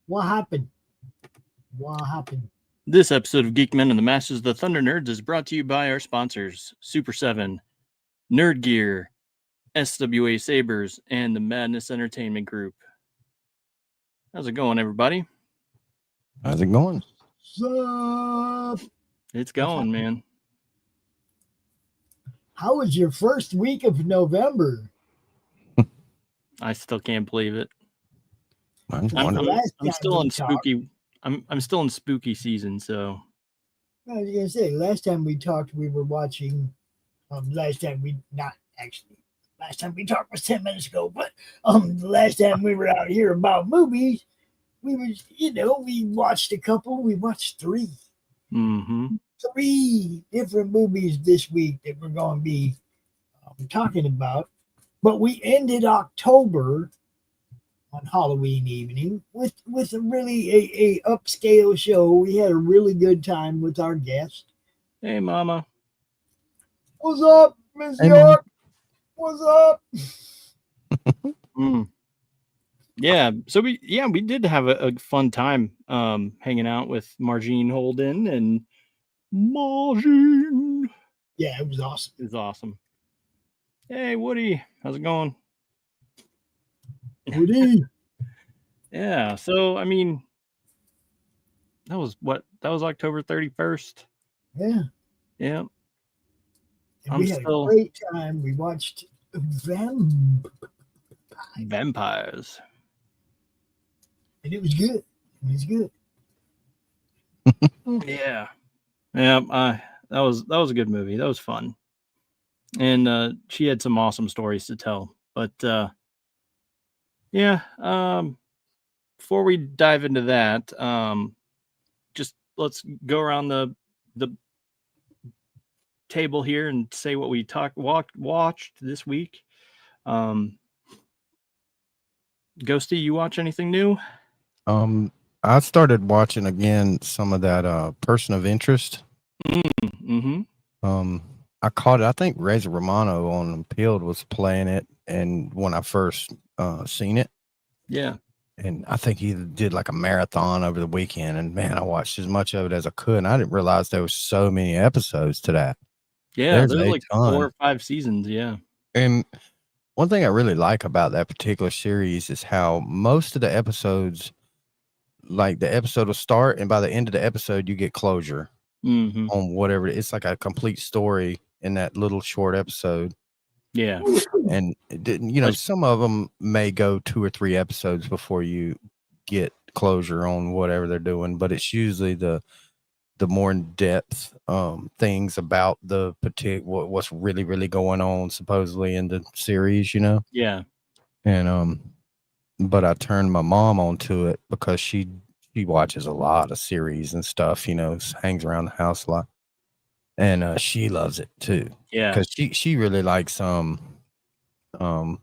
What happened? What happened? This episode of Geek-men and the Masters of the Thunder Nerds is brought to you by our sponsors, Super 7, Nerd Gear, SWA Sabers, and the Madness Entertainment Group. How's it going, everybody? How's it going? Sup? It's going, man. How was your first week of November? I still can't believe it. I'm I'm still in spooky. I'm still in spooky season, so. I was gonna say, last time we talked, we were watching. Last time we talked was 10 minutes ago, but the last time we were out here about movies, we watched a couple. We watched three. Mm-hmm. 3 different movies this week that we're going to be talking about. But we ended October on Halloween evening with a really a upscale show. We had a really good time with our guest. Hey, Mama. What's up, Miss York? What's up? Yeah, so we did have a fun time hanging out with Margine Holden and Margine. Yeah, it was awesome. It was awesome. Hey, Woody, how's it going? Woody. Yeah, so I mean, that was October 31st. Yeah. Yeah. And we had a great time. We watched Vampires. And it was good. It was good. Yeah. Yeah, that was a good movie. That was fun. And she had some awesome stories to tell. But before we dive into that, just let's go around the table here and say what we watched this week. Ghosty, you watch anything new? I started watching again some of that Person of Interest. Mm-hmm. I caught it. I think Razor Romano on Unpeeled was playing it, and when I first seen it, yeah, and I think he did like a marathon over the weekend, and man, I watched as much of it as I could, and I didn't realize there was so many episodes to that. Yeah, there's like 4 or 5 seasons. Yeah, and one thing I really like about that particular series is how most of the episodes, like the episode will start, and by the end of the episode, you get closure on whatever. It's like a complete story in that little short episode. Yeah. And some of them may go 2 or 3 episodes before you get closure on whatever they're doing, but it's usually the more in-depth things about the particular what's really, really going on supposedly in the series, Yeah. And but I turned my mom onto it because she watches a lot of series and stuff, hangs around the house a lot. And she loves it too. Yeah. Because she really likes God, I'm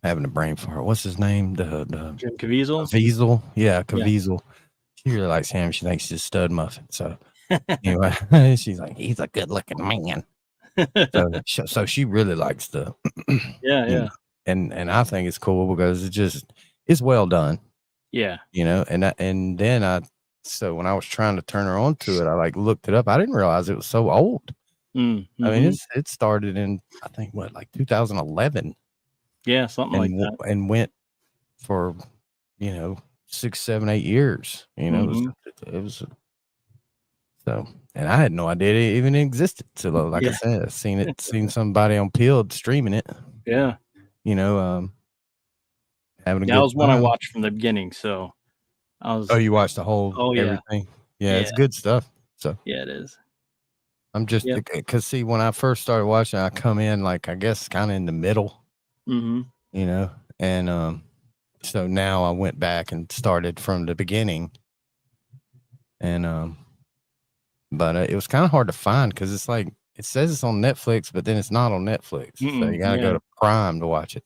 having a brain fart. What's his name? The Jim Caviezel? Caviezel. Yeah, Caviezel. Yeah. She really likes him. She thinks he's a stud muffin. So anyway, she's like, he's a good looking man. So she really likes the yeah. And I think it's cool because it's well done. Yeah. And then so when I was trying to turn her on to it, I like looked it up. I didn't realize it was so old. Mm-hmm. I mean, it started in, I think, 2011. Yeah, something like that. And went for, 6, 7, 8 years. It was so, and I had no idea it even existed. So, like I said, I seen somebody on Peeled streaming it. Yeah. Having a good that was time. One I watched from the beginning. So I was. Oh, you watched the whole everything? Yeah, it's good stuff. So yeah, it is. I'm just because see, when I first started watching, I come in like I guess kind of in the middle, and so now I went back and started from the beginning, and but it was kind of hard to find because it's like it says it's on Netflix, but then it's not on Netflix, so you gotta go to Prime to watch it.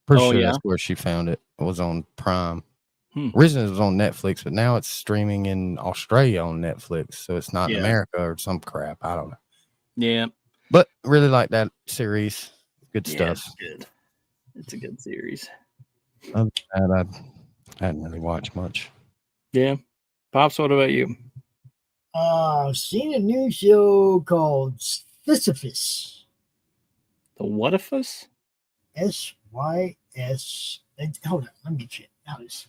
Pretty sure that's where she found it. It was on Prime. Originally it was on Netflix, but now it's streaming in Australia on Netflix, so it's not in America or some crap. I don't know. Yeah, but really like that series. Good stuff. It's good. It's a good series. Other than that, I hadn't really watched much. Yeah. Pops, what about you? Seen a new show called Sisyphus. The what if us? SYS. Hold on, let me check. Now it's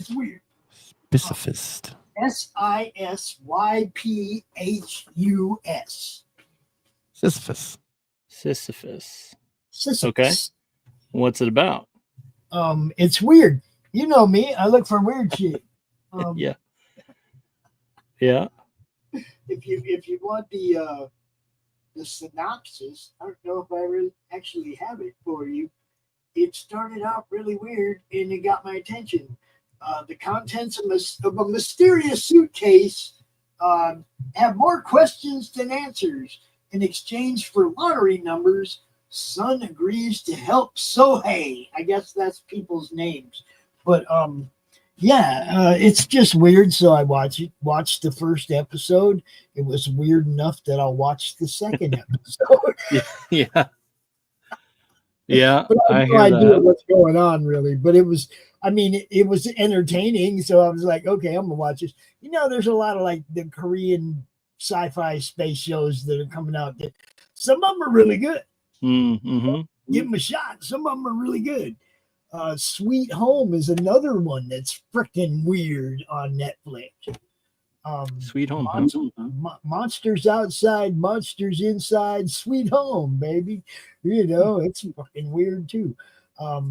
weird. Pacifist. SISYPHUS. Sisyphus. Sisyphus. Sisyphus. Okay. What's it about? It's weird. You know me. I look for weird shit. Yeah. Yeah. If you want the synopsis, I don't know if I really actually have it for you. It started out really weird and it got my attention. The contents of a mysterious suitcase have more questions than answers. In exchange for lottery numbers, Sun agrees to help Sohei. I guess that's people's names. But it's just weird. So I watched the first episode. It was weird enough that I'll watch the second episode. Yeah. Yeah. But I I have no hear idea that. what's going on really. But it was entertaining. So I was like, okay, I'm gonna watch this. There's a lot of like the Korean sci-fi space shows that are coming out. Some of them are really good. Mm-hmm. Give them a shot. Some of them are really good. Sweet Home is another one that's freaking weird on Netflix. Sweet Home. Monsters outside, monsters inside. Sweet Home, baby. It's fucking weird too. I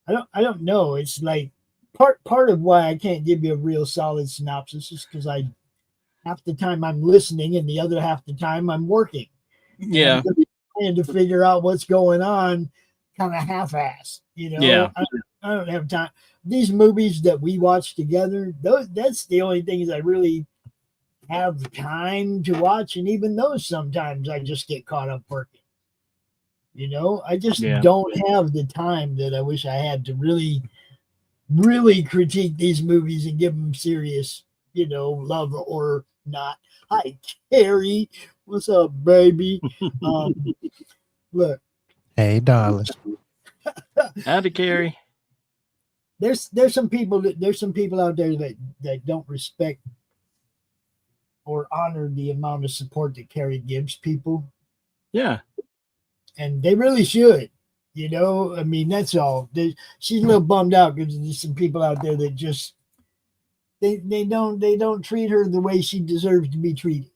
don't know. It's like part of why I can't give you a real solid synopsis is because half the time I'm listening and the other half the time I'm working. Yeah. And trying to figure out what's going on, kind of half-assed. Yeah. I don't have time. These movies that we watch together, that's the only things I really have time to watch, and even those sometimes I just get caught up working. I just don't have the time that I wish I had to really, really critique these movies and give them serious, love or not. Hi, Carrie. What's up, baby? Look. Hey, darling. Howdy, Carrie. There's some people out there that don't respect or honor the amount of support that Carrie gives people. Yeah. And they really should. That's all. She's a little bummed out because there's some people out there that just they don't treat her the way she deserves to be treated.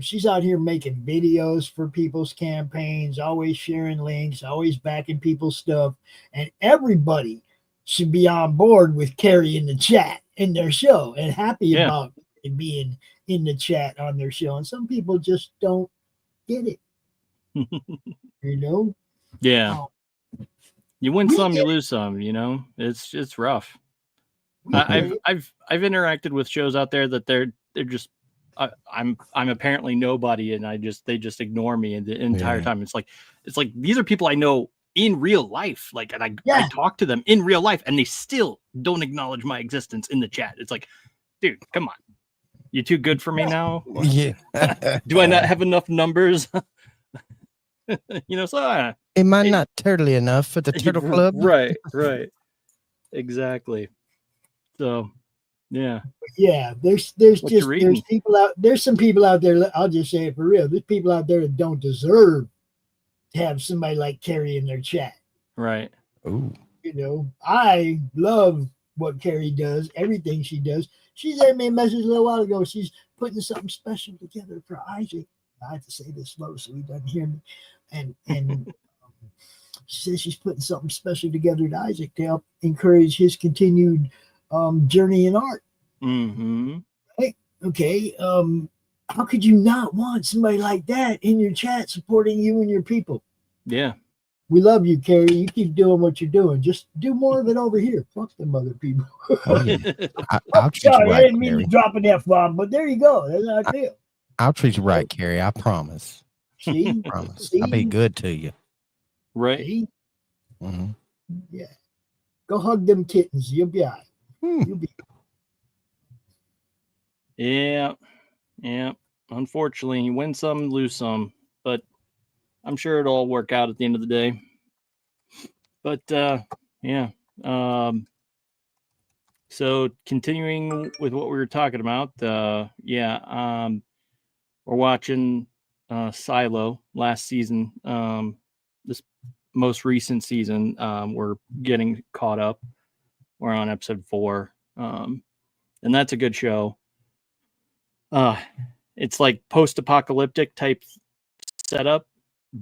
She's out here making videos for people's campaigns, always sharing links, always backing people's stuff, and everybody should be on board with Carrie in the chat in their show and happy about it being in the chat on their show. And some people just don't get it. Yeah. You win some, you lose some. It's rough. I've interacted with shows out there that they're just I'm apparently nobody, and they just ignore me the entire time. It's like these are people I know in real life, and I talk to them in real life, and they still don't acknowledge my existence in the chat. It's like, dude, come on, you too good for me now? Yeah. Do I not have enough numbers? So it might not turtly enough for the Turtle Club. Right. Exactly. So yeah. There's some people out there, I'll just say it for real, there's people out there that don't deserve to have somebody like Carrie in their chat. Right. Ooh. I love what Carrie does, everything she does. She sent me a message a little while ago. She's putting something special together for Isaac. I have to say this slow so he doesn't hear me. And she says she's putting something special together to Isaac to help encourage his continued journey in art. Mm-hmm. Hey, okay. How could you not want somebody like that in your chat supporting you and your people? Yeah. We love you, Carrie. You keep doing what you're doing. Just do more of it over here. Fuck them other people. Oh, yeah. I'll treat you right, I didn't mean Carrie. to drop an F-bomb, but there you go. That's how I feel. I'll treat you right, Carrie. I promise. See? Promise. See? I'll be good to you. Right. See? Mm-hmm. Yeah. Go hug them kittens. You'll be all right. You'll be. Yeah. Unfortunately, you win some, lose some, but I'm sure it'll all work out at the end of the day. But yeah. So continuing with what we were talking about, we're watching Silo last season. This most recent season, we're getting caught up. We're on episode 4, and that's a good show. It's like post-apocalyptic type setup,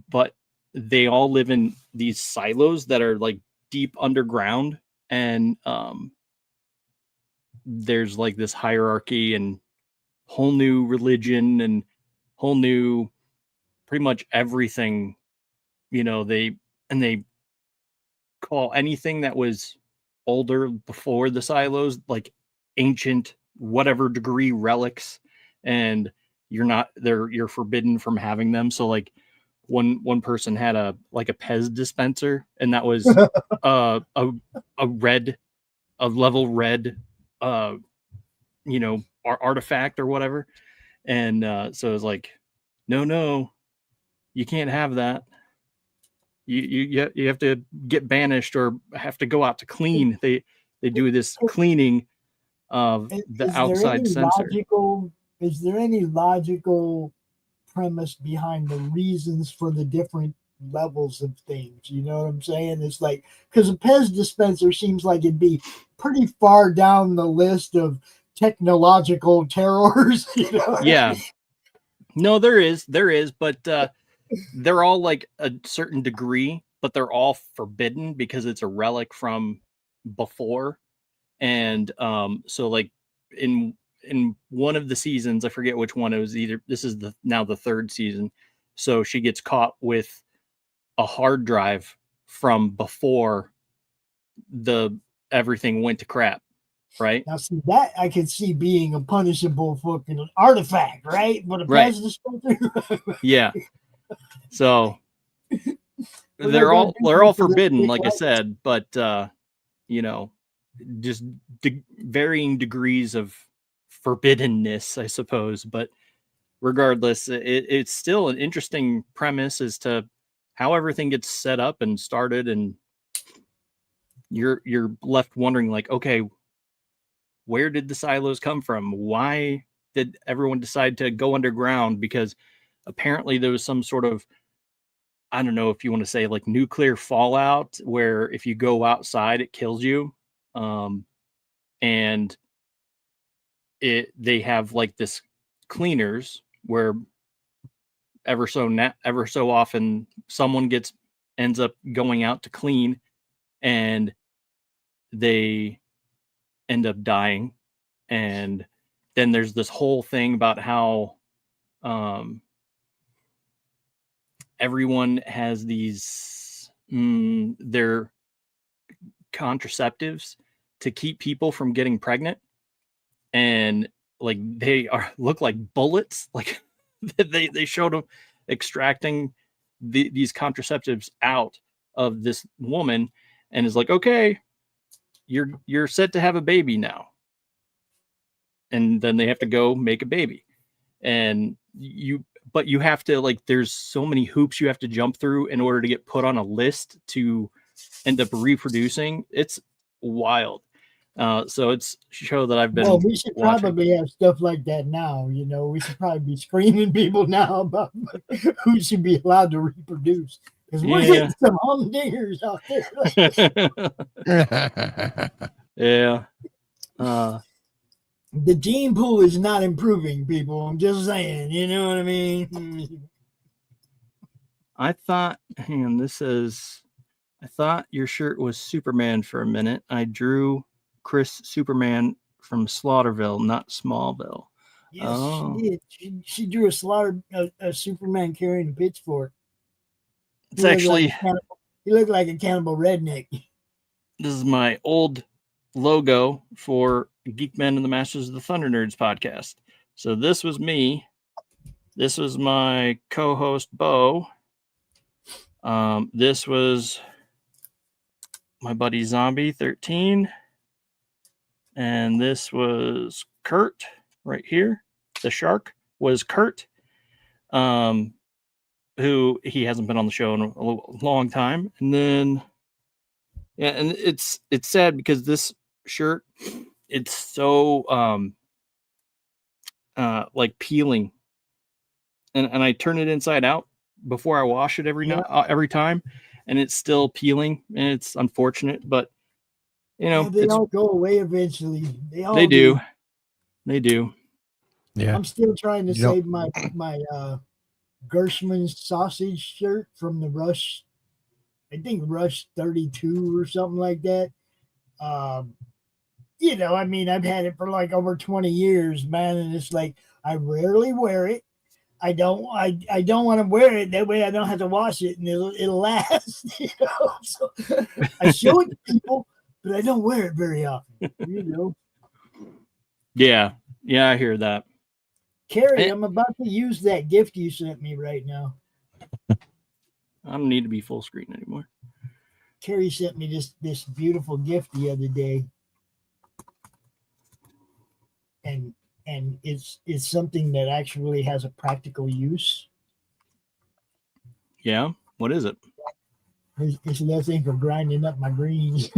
but they all live in these silos that are like deep underground, and there's like this hierarchy and whole new religion and whole new pretty much everything. They call anything that was older before the silos like ancient whatever degree relics, and you're forbidden from having them. So like one person had a Pez dispenser, and that was a level red artifact or whatever. And so it was like, no, you can't have that. You have to get banished or have to go out to clean. They do this cleaning of the outside sensor. Is there any logical premise behind the reasons for the different levels of things? You know what I'm saying? It's like, because a Pez dispenser seems like it'd be pretty far down the list of technological terrors. Yeah. No, there is, but they're all like a certain degree, but they're all forbidden because it's a relic from before. And so like in one of the seasons, I forget which one it was, this is now the 3rd season. So she gets caught with a hard drive from before everything went to crap. Right. Now, see, that I could see being a punishable fucking artifact, right? But a Pez dispenser. Yeah. So they're all forbidden, like I said, but just varying degrees of forbiddenness, I suppose. But regardless, it's still an interesting premise as to how everything gets set up and started, and you're left wondering, like, okay, where did the silos come from? Why did everyone decide to go underground? Because apparently there was some sort of, I don't know if you want to say like nuclear fallout, where if you go outside, it kills you. And they have like this cleaners where ever so often someone ends up going out to clean, and they end up dying. And then there's this whole thing about how everyone has these their contraceptives to keep people from getting pregnant, and like they look like bullets. Like they showed them extracting these contraceptives out of this woman, and is like, okay, you're set to have a baby now. And then they have to go make a baby, and but you have to, like, there's so many hoops you have to jump through in order to get put on a list to end up reproducing. It's wild. So it's a show that I've been we should watching. probably have stuff like that now. We should probably be screening people now about who should be allowed to reproduce, because we're getting some humdingers out there. Yeah. The gene pool is not improving, people. I'm just saying, you know what I mean? I thought, hang on, this says, I thought your shirt was Superman for a minute. I drew Chris Superman from Slaughterville, not Smallville. Yes, she did. She drew a Superman carrying a pitchfork. It's actually, he looked like a cannibal redneck. This is my old logo for Geek-men and the Masters of the Thunder Nerds podcast. So this was me. This was my co-host Bo. This was my buddy Zombie 13. And this was Kurt right here. The shark was Kurt, who he hasn't been on the show in a long time. And then Yeah, and it's sad because this shirt, it's so like peeling, and I turn it inside out before I wash it every every time, and it's still peeling, and it's unfortunate, but you know, they all go away eventually. They all do. They do. Yeah. I'm still trying to You don't- save my Gershman's sausage shirt from the Rush. I think Rush 32 or something like that. You know, I mean, I've had it for like over 20 years, man, and it's like I rarely wear it. I don't want to wear it that way. I don't have to wash it, and it'll last. You know, so I show it to people, but I don't wear it very often. You know. Yeah, I hear that. Carrie, I'm about to use that gift you sent me right now. I don't need to be full screen anymore. Carrie sent me this beautiful gift the other day, and it's something that actually has a practical use. Yeah, what is it? It's nothing for grinding up my greens.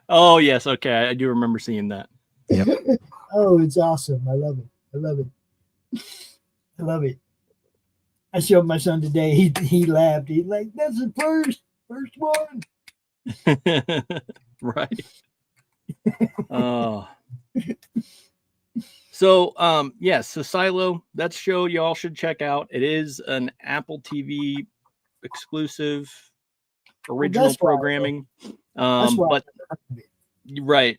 Oh yes, okay, I do remember seeing that. Yep. Oh, it's awesome. I love it. I love it. I love it. I showed my son today. He laughed. He's like, "That's the first one." Right. Oh. So yes, so Silo, that show y'all should check out. It is an Apple TV exclusive original programming. That's why But right.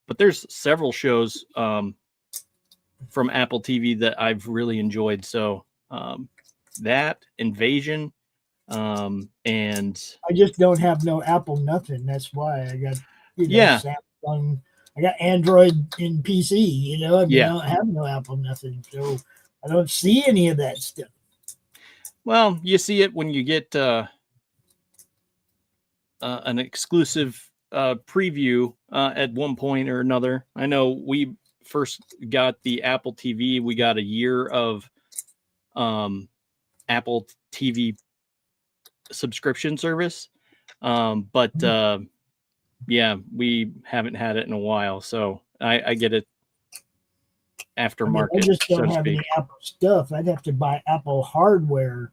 But there's several shows from Apple TV that I've really enjoyed. So that Invasion, and I just don't have no Apple nothing. That's why I got Samsung. I got Android in PC. You know, I mean, I don't have no Apple nothing, so I don't see any of that stuff. Well, you see it when you get an exclusive preview at one point or another. I know we first got the Apple TV. We got a year of Apple TV subscription service. But yeah, we haven't had it in a while. So I get it aftermarket. I just don't have any Apple stuff. I'd have to buy Apple hardware,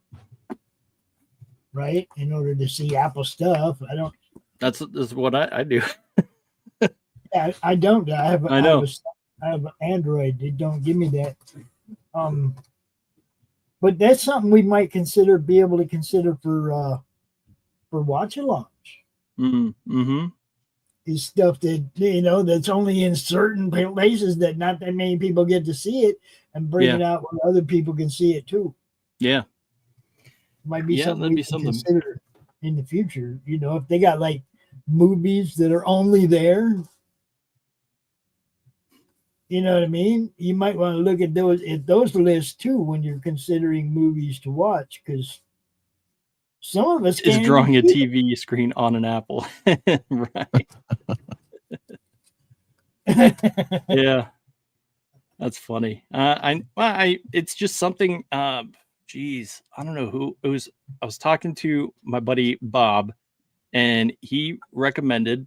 right, in order to see Apple stuff. I don't. That's what I do. I don't. I have. I know. I have Android. They don't give me that. But that's something we might be able to consider for watch-alongs. Mm-hmm. Is stuff that, you know, that's only in certain places that not that many people get to see it, and bring it out where other people can see it too. Yeah, might be something we can consider in the future. You know, if they got like movies that are only there, you know what I mean? You might want to look at those lists too when you're considering movies to watch, because some of us is drawing a TV screen on an Apple. Right. Yeah, that's funny. It's just something. Geez, I don't know who it was. I was talking to my buddy Bob, and he recommended.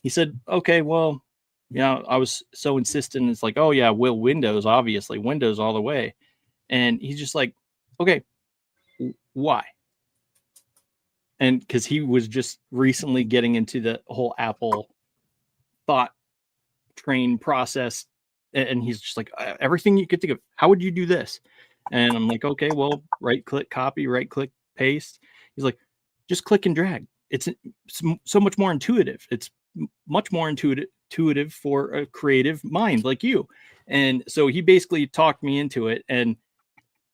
He said, "Okay, well, you know, I was so insistent. It's like, oh yeah, Windows, obviously, Windows all the way." And he's just like, "Okay, why?" And because he was just recently getting into the whole Apple thought train process, and he's just like, everything you could think of, how would you do this? And I'm like, okay, well, right click copy, right click paste. He's like, just click and drag. It's so much more intuitive. It's much more intuitive for a creative mind like you. And so he basically talked me into it. And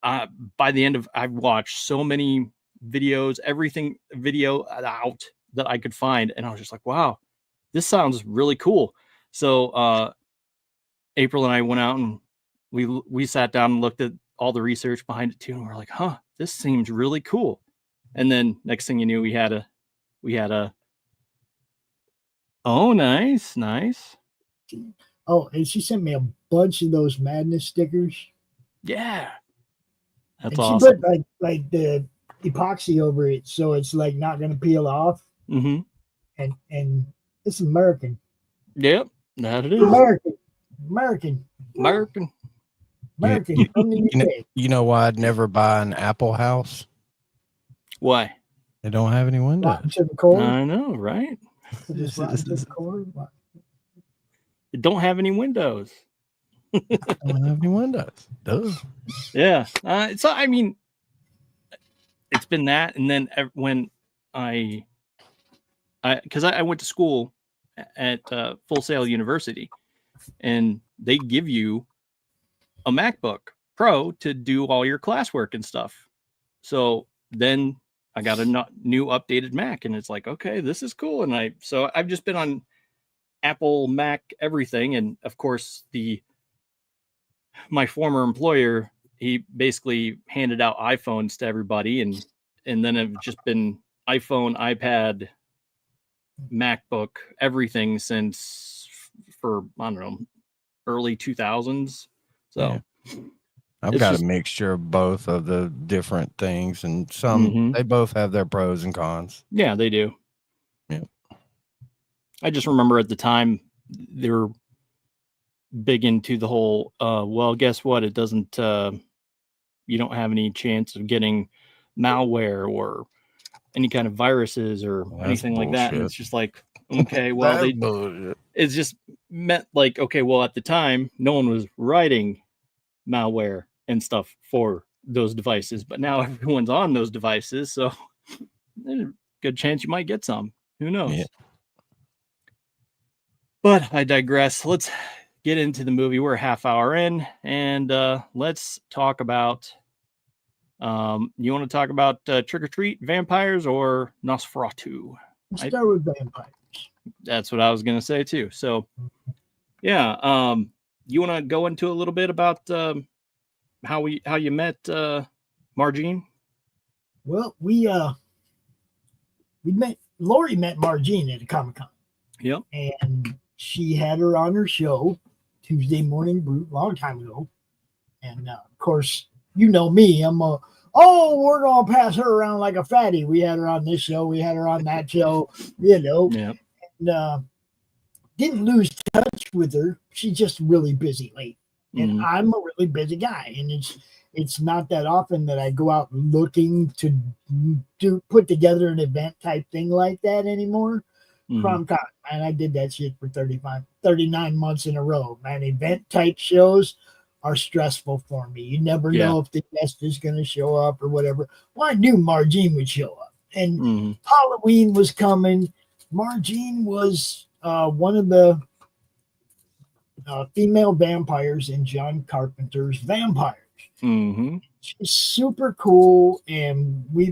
by the end of, I've watched so many videos, everything video out that I could find, and I was just like, wow, this sounds really cool. So April and I went out and we sat down and looked at all the research behind it too, and we're like, huh, this seems really cool. And then next thing you knew, we had a oh, nice. Oh, and she sent me a bunch of those Madness stickers. Yeah, that's and awesome. She put like the epoxy over it, so it's like not going to peel off. Mm-hmm. And it's American. Yep, that it is. American American. from the UK. You know why I'd never buy an Apple house? Why? They don't have any Rotten windows. to the core. I know, right? It's rotten to the core. It don't have any windows. Don't have any windows. Duh. Yeah. So I mean, it's been that, and then when because I went to school at Full Sail University, and they give you a MacBook Pro to do all your classwork and stuff. So then I got a new updated Mac, and it's like, okay, this is cool. And I've just been on Apple, Mac, everything, and of course my former employer, he basically handed out iPhones to everybody, and then it's just been iPhone, iPad, MacBook, everything since for I don't know, early 2000s. So yeah. I've got a mixture of both of the different things, and they both have their pros and cons. Yeah, they do. Yeah. I just remember at the time they were big into the whole well, guess what, it doesn't you don't have any chance of getting malware or any kind of viruses or anything like that. And it's just like, okay, well, it's just meant like, okay, well, at the time no one was writing malware and stuff for those devices, but now everyone's on those devices, so there's a good chance you might get some. Who knows? Yeah. But I digress. Let's get into the movie. We're a half hour in, and let's talk about you want to talk about Trick or Treat, vampires, or Nosferatu? Let's start with vampires. That's what I was going to say too. So yeah, you want to go into a little bit about how you met Margene? Well, Lori met Margene at a Comic-Con. Yep. And she had her on her show, Tuesday Morning Brew, a long time ago. And of course, you know me, we're going to pass her around like a fatty. We had her on this show. We had her on that show, you know. Yep. And didn't lose touch with her. She's just really busy lately. And I'm a really busy guy. And it's not that often that I go out looking to put together an event type thing like that anymore. Prom-con, and I did that shit for 39 months in a row. Man, event type shows are stressful for me. You never know if the guest is going to show up or whatever. Well, I knew Margene would show up, and Halloween was coming. Margene was one of the female vampires in John Carpenter's Vampires. She's super cool, and we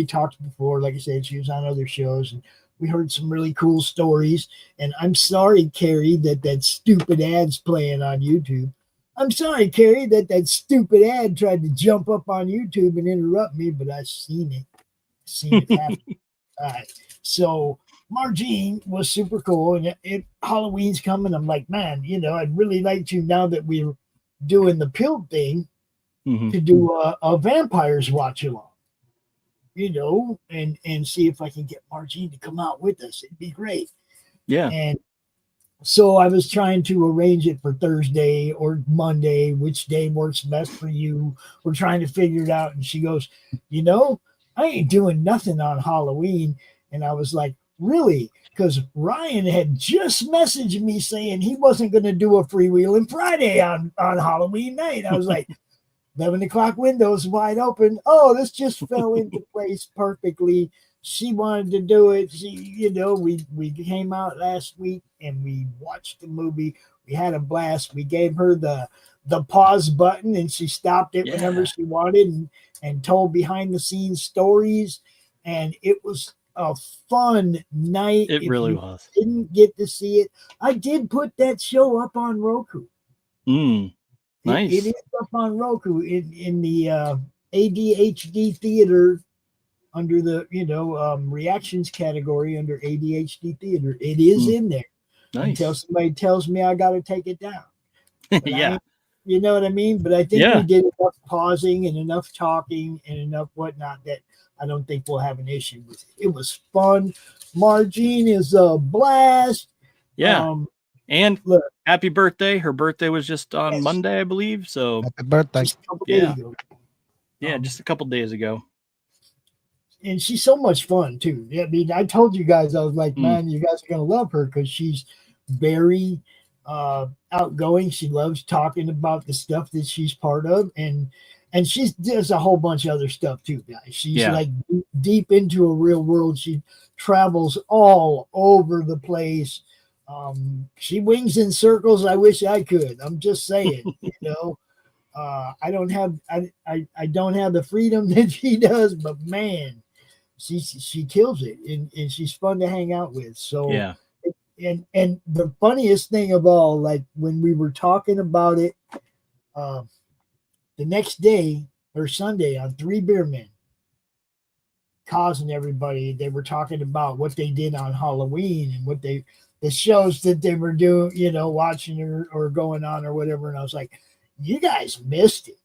talked before. Like I said, she was on other shows, and we heard some really cool stories. And I'm sorry, Carrie, that stupid ad's playing on YouTube. I'm sorry, Carrie, that stupid ad tried to jump up on YouTube and interrupt me, but I seen it happen. All right. So Margene was super cool, and Halloween's coming. I'm like, man, I'd really like to, now that we're doing the pill thing, to do a vampires watch along. And see if I can get Margene to come out with us. It'd be great. Yeah. And so I was trying to arrange it for Thursday or Monday, which day works best for you. We're trying to figure it out. And she goes, I ain't doing nothing on Halloween. And I was like, really? Because Ryan had just messaged me saying he wasn't going to do a freewheeling Friday on Halloween night. I was like, 11 o'clock windows wide open. Oh, this just fell into place perfectly. She wanted to do it. We came out last week and we watched the movie. We had a blast. We gave her the pause button, and she stopped it whenever she wanted and told behind the scenes stories. And it was a fun night. It really was. Didn't get to see it. I did put that show up on Roku. Nice. It is up on Roku in the ADHD Theater under the reactions category under ADHD Theater. It is in there. Nice. Until somebody tells me I got to take it down. Yeah. You know what I mean? But I think Yeah. we did enough pausing and enough talking and enough whatnot that I don't think we'll have an issue with it. It was fun. Margene is a blast. Yeah. And Look, happy birthday. Her birthday was just on yes, Monday, I believe. So Happy birthday. just a couple Yeah. days ago. yeah, just a couple days ago. And she's so much fun too. I mean, I told you guys, I was like, Mm. man, you guys are gonna love her because she's very outgoing. She loves talking about the stuff that she's part of, and she does a whole bunch of other stuff too, guys. She's Yeah. like deep into a real world. She travels all over the place. She wings in circles. I wish I could. I'm just saying, you know. I don't have I don't have the freedom that she does, but man, she kills it, and she's fun to hang out with. So Yeah. and the funniest thing of all, like when we were talking about it the next day or Sunday on Three Beer Men, causing everybody, they were talking about what they did on Halloween and what the shows that they were doing, you know, watching or going on or whatever. And I was like, you guys missed it.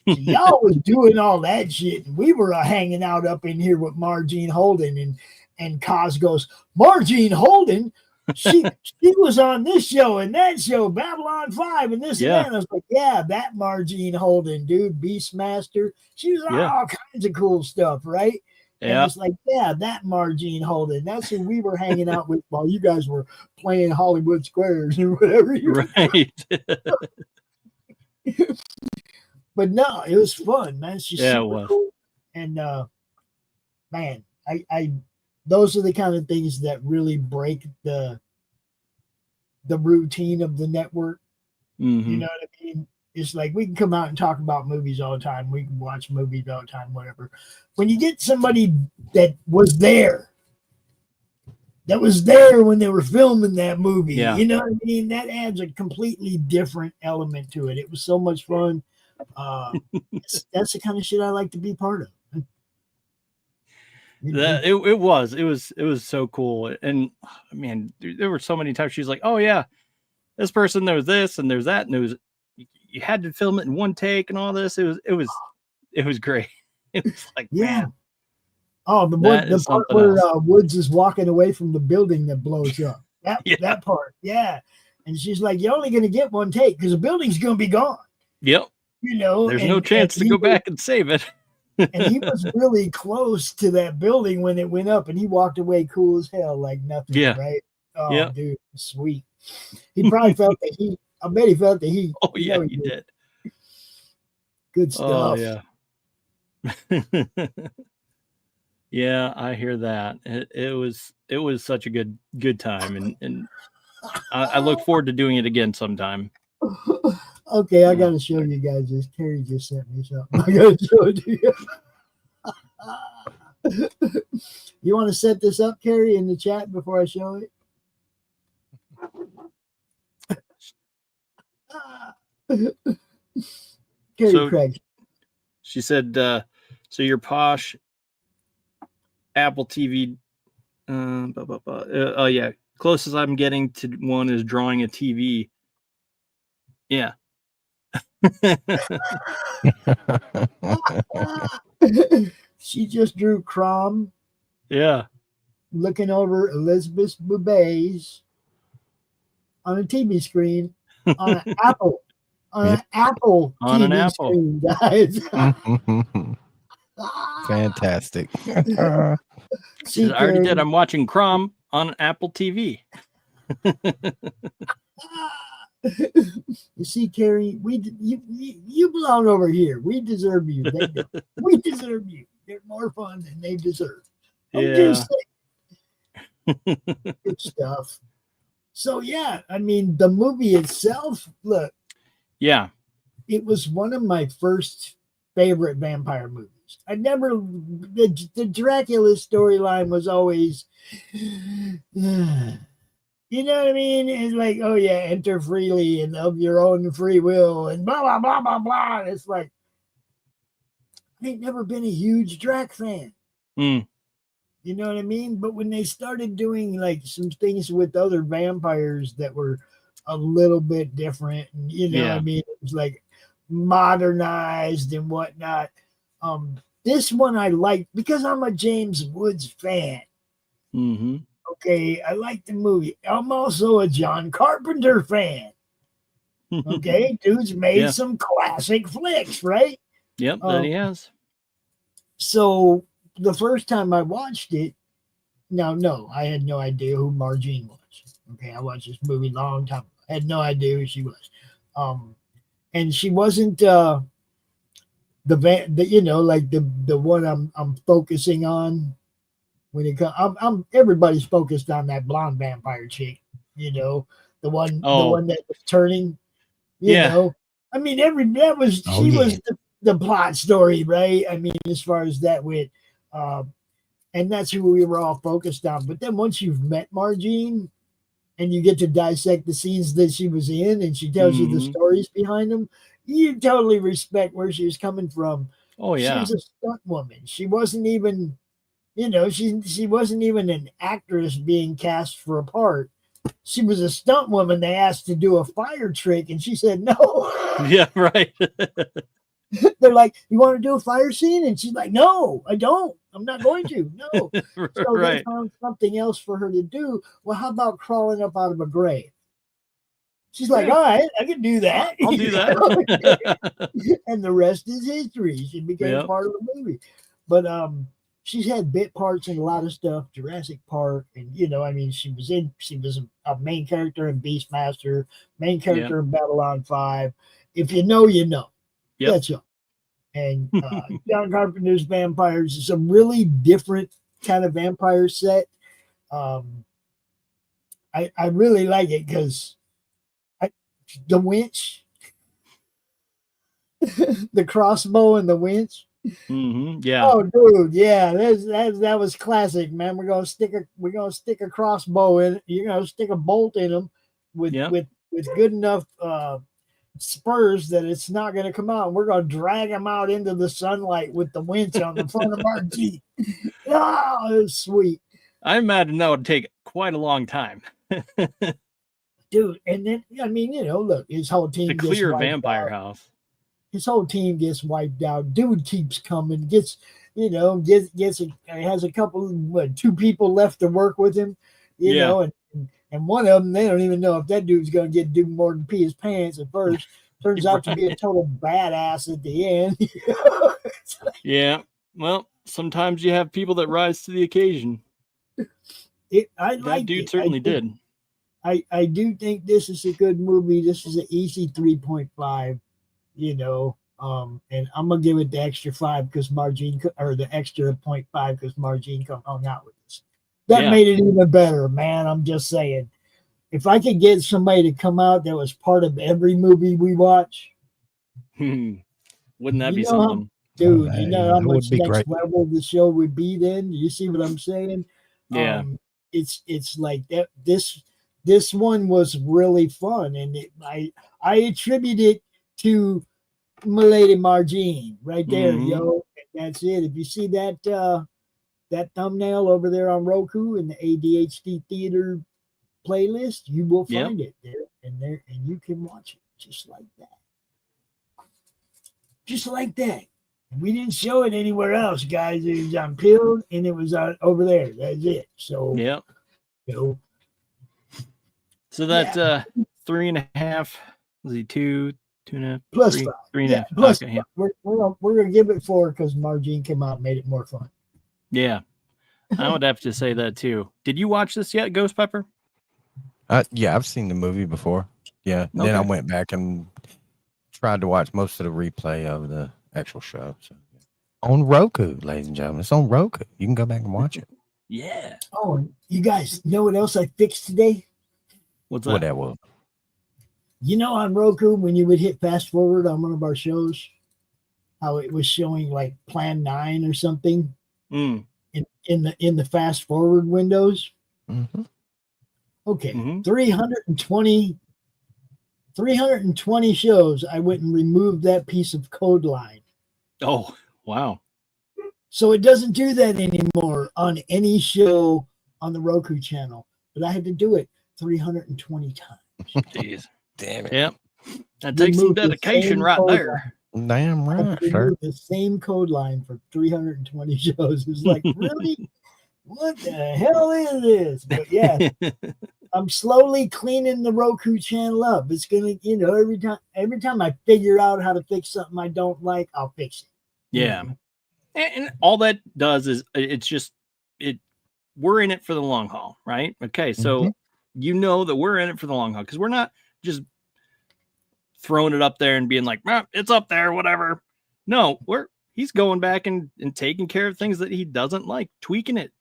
So y'all was doing all that shit, and we were hanging out up in here with Margene Holden, and Kaz goes, Margene Holden, she was on this show and that show, Babylon 5 and this and that. And I was like, yeah, that Margene Holden, dude, Beastmaster. She was on all kinds of cool stuff, right? And it's like, yeah, that Margene Holden. That's who we were hanging out with while you guys were playing Hollywood Squares or whatever. Right. But no, it was fun, man. She's super cool. And man, I those are the kind of things that really break the routine of the network. Mm-hmm. You know what I mean? It's like we can come out and talk about movies all the time. We can watch movies all the time, whatever. When you get somebody that was there when they were filming that movie, you know what I mean? That adds a completely different element to it. It was so much fun. That's the kind of shit I like to be part of. It was so cool. And man, there were so many times she's like, oh yeah, this person, there was this and there's that, and it was, you had to film it in one take and all this. It was great. It was like, man. Oh, the part where Woods is walking away from the building that blows up. That part, yeah. And she's like, you're only gonna get one take because the building's gonna be gone. Yep. You know, there's no chance to go back and save it. And he was really close to that building when it went up, and he walked away cool as hell, like nothing. Right? Oh, dude, sweet. He probably felt the heat. I bet he felt the heat. Oh yeah, he did. Good stuff. Oh yeah. Yeah, I hear that. It was such a good time, and I look forward to doing it again sometime. Okay, I gotta show you guys this. Carrie just sent me something. I gotta show it to you. You want to set this up, Carrie, in the chat before I show it? Carrie Craig. She said, so your posh Apple TV. Oh yeah, closest I'm getting to one is drawing a TV. Yeah. She just drew Crom. Yeah. Looking over Elizabeth Bouvet's on a TV screen on an Apple. On an Apple TV screen, guys. Fantastic. I already did. I'm watching Crom on Apple TV. You see, Carrie, you belong over here. We deserve you. We deserve you. They're more fun than they deserve. Good stuff. So yeah, I mean, the movie itself, look. Yeah. It was one of my first favorite vampire movies. I never, the Dracula storyline was always, you know what I mean? It's like, oh yeah, enter freely and of your own free will and blah, blah, blah, blah, blah. And it's like, I ain't never been a huge Drac fan. Mm. You know what I mean? But when they started doing like some things with other vampires that were a little bit different. And, I mean, it was like modernized and whatnot. This one I liked because I'm a James Woods fan. Mm-hmm. Okay, I like the movie. I'm also a John Carpenter fan. Okay, dude's made some classic flicks, right? Yep, that he has. So the first time I watched it, no, I had no idea who Margene was. Okay, I watched this movie a long time ago. I had no idea who she was. And she wasn't the one I'm focusing on when it comes. I'm everybody's focused on that blonde vampire chick, the one that was turning, I mean she was the plot story, right? I mean, as far as that went, and that's who we were all focused on. But then once you've met Margene and you get to dissect the scenes that she was in and she tells you the stories behind them, you totally respect where she was coming from. Oh yeah. She was a stunt woman. She wasn't even, she wasn't even an actress being cast for a part. She was a stunt woman they asked to do a fire trick and she said no. Yeah, right. They're like, you want to do a fire scene? And she's like, no, I don't. I'm not going to. No. So they found something else for her to do. Well, how about crawling up out of a grave? She's like, all right, I can do that. I'll do that. And the rest is history. She became part of the movie. But she's had bit parts in a lot of stuff, Jurassic Park, and I mean, she was a main character in Beastmaster, main character in Babylon 5. If you know, you know. Yep. That's all. And John Carpenter's vampires is a really different kind of vampire set. I really like it because the winch, the crossbow and the winch. Mm-hmm. Yeah. Oh, dude, yeah, that was classic, man. We're gonna stick a crossbow in. You're gonna stick a bolt in them with good enough spurs that it's not going to come out. We're going to drag them out into the sunlight with the winch on the front of our Jeep. Oh, it was sweet. I imagine that would take quite a long time. Dude, and then, I mean, look, his whole team to clear a vampire house. His whole team gets wiped out. Dude keeps coming, has a couple, 2 people left to work with him, know, and one of them, they don't even know if that dude's going to do more than pee his pants at first. Turns out to be a total badass at the end. Yeah. Well, sometimes you have people that rise to the occasion. That dude certainly did. I do think this is a good movie. This is an easy 3.5, and I'm going to give it the extra 5 because Margene, or the extra 0.5 because Margene hung out with us. That made it even better, man. I'm just saying. If I could get somebody to come out that was part of every movie we watch. Wouldn't that be something? Dude, you know how much next level the show would be then? You see what I'm saying? Yeah. It's like that. This one was really fun. And I attribute it to Milady Margene right there, yo. And that's it. If you see that thumbnail over there on Roku in the ADHD Theater playlist, you will find it there, and you can watch it just like that. And we didn't show it anywhere else, guys. It was on Pilled, and it was over there. That's it. So so that 3.5, was he 2.5 plus 3, 5 3.5? Plus okay, we're gonna give it 4 because Margene came out and made it more fun. Yeah, I would have to say that too. Did you watch this yet, Ghost Pepper? Yeah, I've seen the movie before. Yeah, okay. Then I went back and tried to watch most of the replay of the actual show. So, on Roku, ladies and gentlemen, it's on Roku. You can go back and watch it. Yeah. Oh, you guys know what else I fixed today? What's that? What that was? On Roku, when you would hit fast forward on one of our shows, how it was showing like Plan 9 or something in the fast forward windows. Mm-hmm. Okay, 320 shows. I went and removed that piece of code line. Oh, wow. So it doesn't do that anymore on any show on the Roku channel. But I had to do it 320 times. Jeez. Damn it. Yep. That You takes some moved the dedication same right code there. Damn line. right, You sir. moved the same code line for 320 shows. It's like, really? What the hell is this? But yeah, I'm slowly cleaning the Roku channel up. It's gonna, every time I figure out how to fix something I don't like, I'll fix it. Yeah. And all that does is it's just we're in it for the long haul, right? Okay, so you know that we're in it for the long haul because we're not just throwing it up there and being like, it's up there, whatever. No, he's going back and taking care of things that he doesn't like, tweaking it,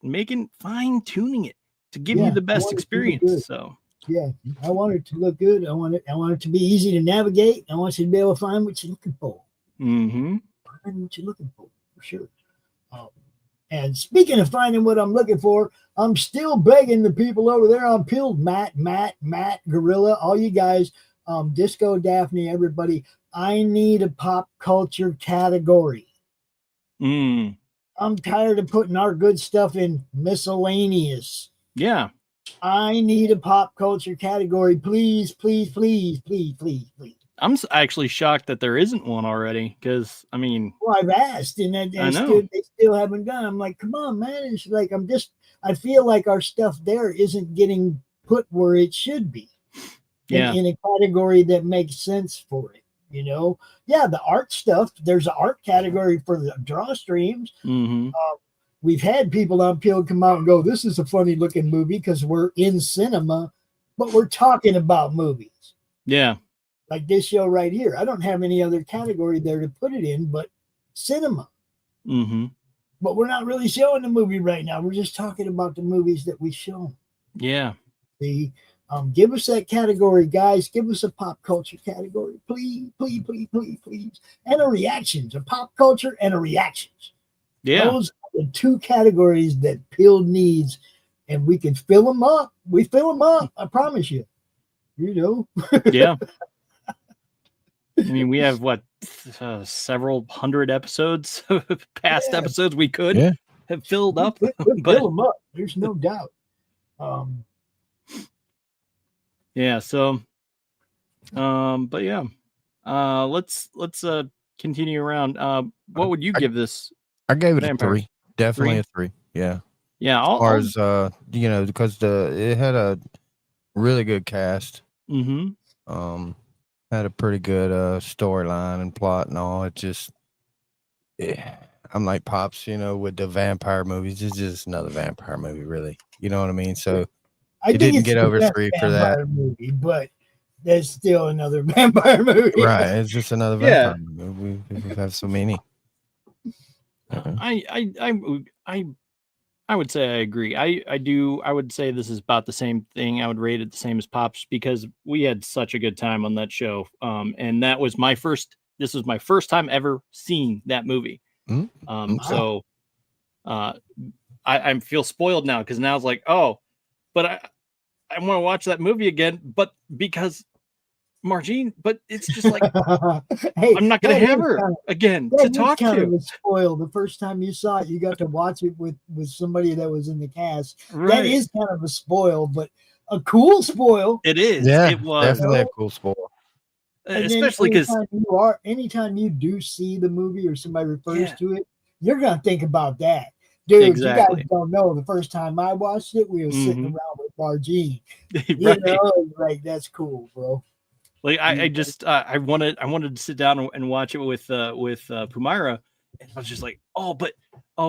fine-tuning it to give you the best experience. So yeah, I want it to look good. I want it to be easy to navigate. I want you to be able to find what you're looking for. Find what you're looking for sure. And speaking of finding what I'm looking for, I'm still begging the people over there on Pilled, Matt, Gorilla, all you guys, Disco, Daphne, everybody. I need a pop culture category. I'm tired of putting our good stuff in miscellaneous. Yeah. I need a pop culture category. Please, please, please, please, please, please. I'm actually shocked that there isn't one already because, I mean... Well, I've asked, and they still haven't done. I'm like, come on, man. It's like, I feel like our stuff there isn't getting put where it should be. In a category that makes sense for it, Yeah, the art stuff, there's an art category for the draw streams. We've had people on Peel come out and go, this is a funny looking movie because we're in cinema, but we're talking about movies. Yeah. Like this show right here. I don't have any other category there to put it in but cinema. But we're not really showing the movie right now. We're just talking about the movies that we show. Yeah. See, give us that category, guys. Give us a pop culture category. Please, please, please, please, please. And a reactions, a pop culture and a reactions. Yeah. Those are the two categories that Peel needs, and we can fill them up. We fill them up. I promise you. Yeah. I mean, we have several hundred episodes, past episodes we could have filled up. Fill them up. There's no doubt. Yeah. So, but yeah, let's continue around. What would you give this? I gave it a 3. Definitely a 3. Yeah. Yeah. As far as because it had a really good cast. Had a pretty good storyline and plot and all. It just, I'm like Pops, with the vampire movies. It's just another vampire movie, really. You know what I mean? So it didn't get over 3 for that movie, but there's still another vampire movie. Right? It's just another vampire movie. We have so many. I would say I agree. I would say this is about the same thing. I would rate it the same as Pops because we had such a good time on that show. And this was my first time ever seeing that movie. So I feel spoiled now because now it's like, but I want to watch that movie again, but because Margine, but it's just like, hey, I'm not going to have her again to talk to. Spoil the first time you saw it, you got to watch it with somebody that was in the cast. Right. That is kind of a spoil, but a cool spoil. It is. Yeah, it was definitely a cool spoil. Especially because anytime you do see the movie or somebody refers to it, you're going to think about that. Dude, exactly. You guys don't know. The first time I watched it, we were sitting around with Margine. Like, that's cool, bro. Like I wanted to sit down and watch it with Pumira, and I was just like,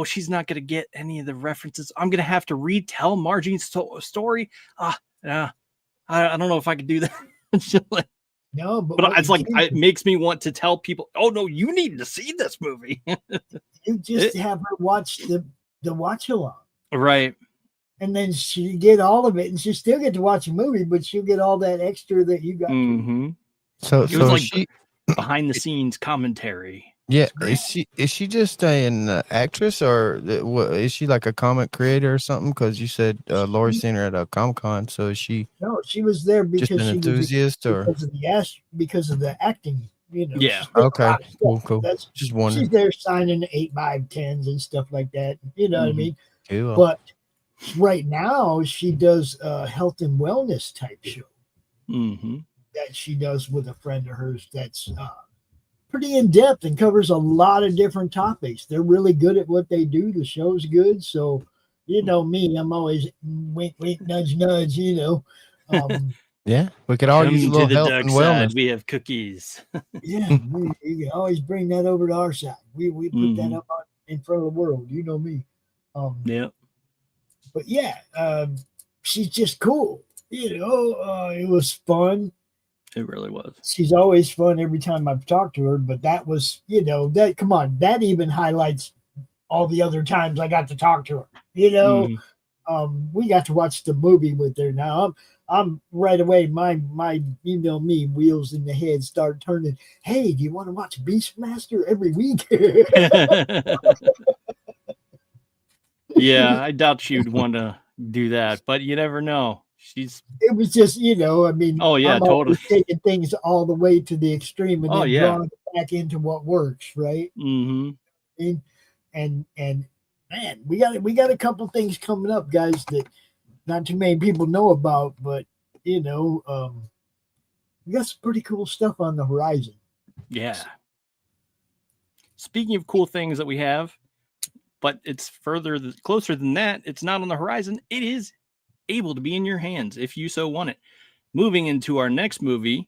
she's not gonna get any of the references. I'm gonna have to retell Margine's story. I don't know if I could do that. No, but it's like it makes me want to tell people, oh no, you need to see this movie. You just have her watch the watch along, right? And then she get all of it, and she still get to watch a movie, but she'll get all that extra that you got. So it was like she behind the scenes commentary. Yeah, is she just an actress, or is she like a comic creator or something? Because you said Lori's seen her at a Comic-Con, so is she? No, she was there because just an enthusiast, because of the acting. Yeah. Okay. Cool. That's just wondering. She's there signing 8x10s and stuff like that. You know what I mean? Cool. But right now she does a health and wellness type show. Mm-hmm. that she does with a friend of hers that's pretty in depth and covers a lot of different topics. They're really good at what they do. The show's good. So, you know me, I'm always wink, wink, nudge, nudge, you know. Yeah, we could all use a Come to little the help dark and side. wellness. We have cookies. Yeah, you can always bring that over to our side. We put that Mhm. up in front of the world. You know me. Yep. But yeah, she's just cool. You know, it was fun. It really was. She's always fun every time I've talked to her. But that was, you know, that come on, that even highlights all the other times I got to talk to her. You know, we got to watch the movie with her. Now I'm right away. My you know me, wheels in the head start turning. Hey, do you want to watch Beastmaster every week? Yeah, I doubt she'd want to do that, but you never know. She's It was just, you know, I mean, Oh yeah, I'm always totally. taking things all the way to the extreme and Oh then yeah. drawing it back into what works, right? Mm-hmm. And man, we got a couple things coming up, guys, that not too many people know about, but you know, we got some pretty cool stuff on the horizon. Yeah. Speaking of cool things that we have, but it's closer than that. It's not on the horizon. It is able to be in your hands if you so want it. Moving into our next movie,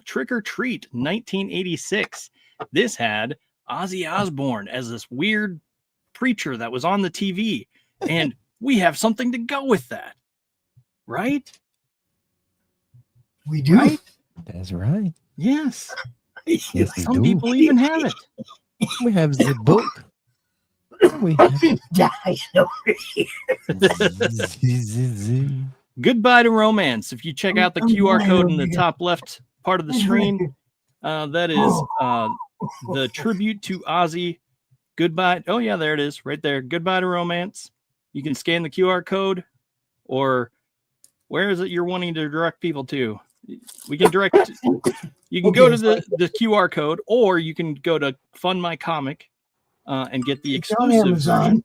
Trick or Treat, 1986. This had Ozzy Osbourne as this weird preacher that was on the TV, and we have something to go with that, right? We do. Right? That's right. Yes. Yes, we Some do. people even have it. We have the book. We have Goodbye to Romance. If you check out the QR code in the top left part of the screen, that is the tribute to Ozzy. Goodbye. Oh, yeah, there it is right there. Goodbye to Romance. You can scan the QR code, or where is it you're wanting to direct people to? We can direct. You can go to the QR code, or you can go to Fund My Comic and get the It's on exclusive Amazon. version.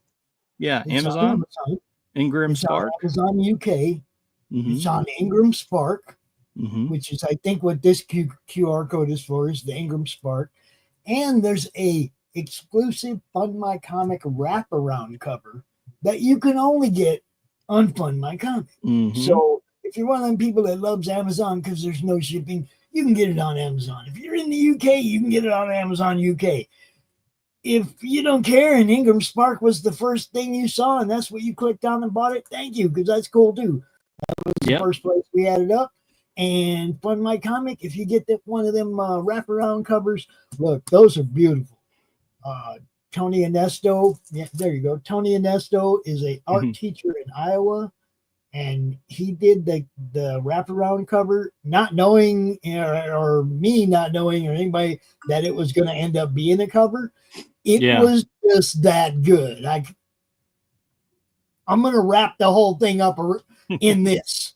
Yeah, It's Amazon. on Amazon. Ingram It's Spark. on Amazon UK. Mm-hmm. It's on Ingram Spark, Mm-hmm. which is, I think, what this QR code is for, is the Ingram Spark. And there's a exclusive Fund My Comic wraparound cover that you can only get on Fund My Comic. Mm-hmm. So if you're one of them people that loves Amazon because there's no shipping, you can get it on Amazon. If you're in the UK, you can get it on Amazon UK. If you don't care and Ingram Spark was the first thing you saw and that's what you clicked on and bought it, thank you, because that's cool too. That was the first place we had it up. And Fund My Comic, if you get one of them wraparound covers, look, those are beautiful. Tony Anesto, yeah, there you go. Tony Anesto is a art teacher in Iowa, and he did the wraparound cover, not knowing, or me not knowing, or anybody, that it was going to end up being a cover. It was just that good. I'm going to wrap the whole thing up in this.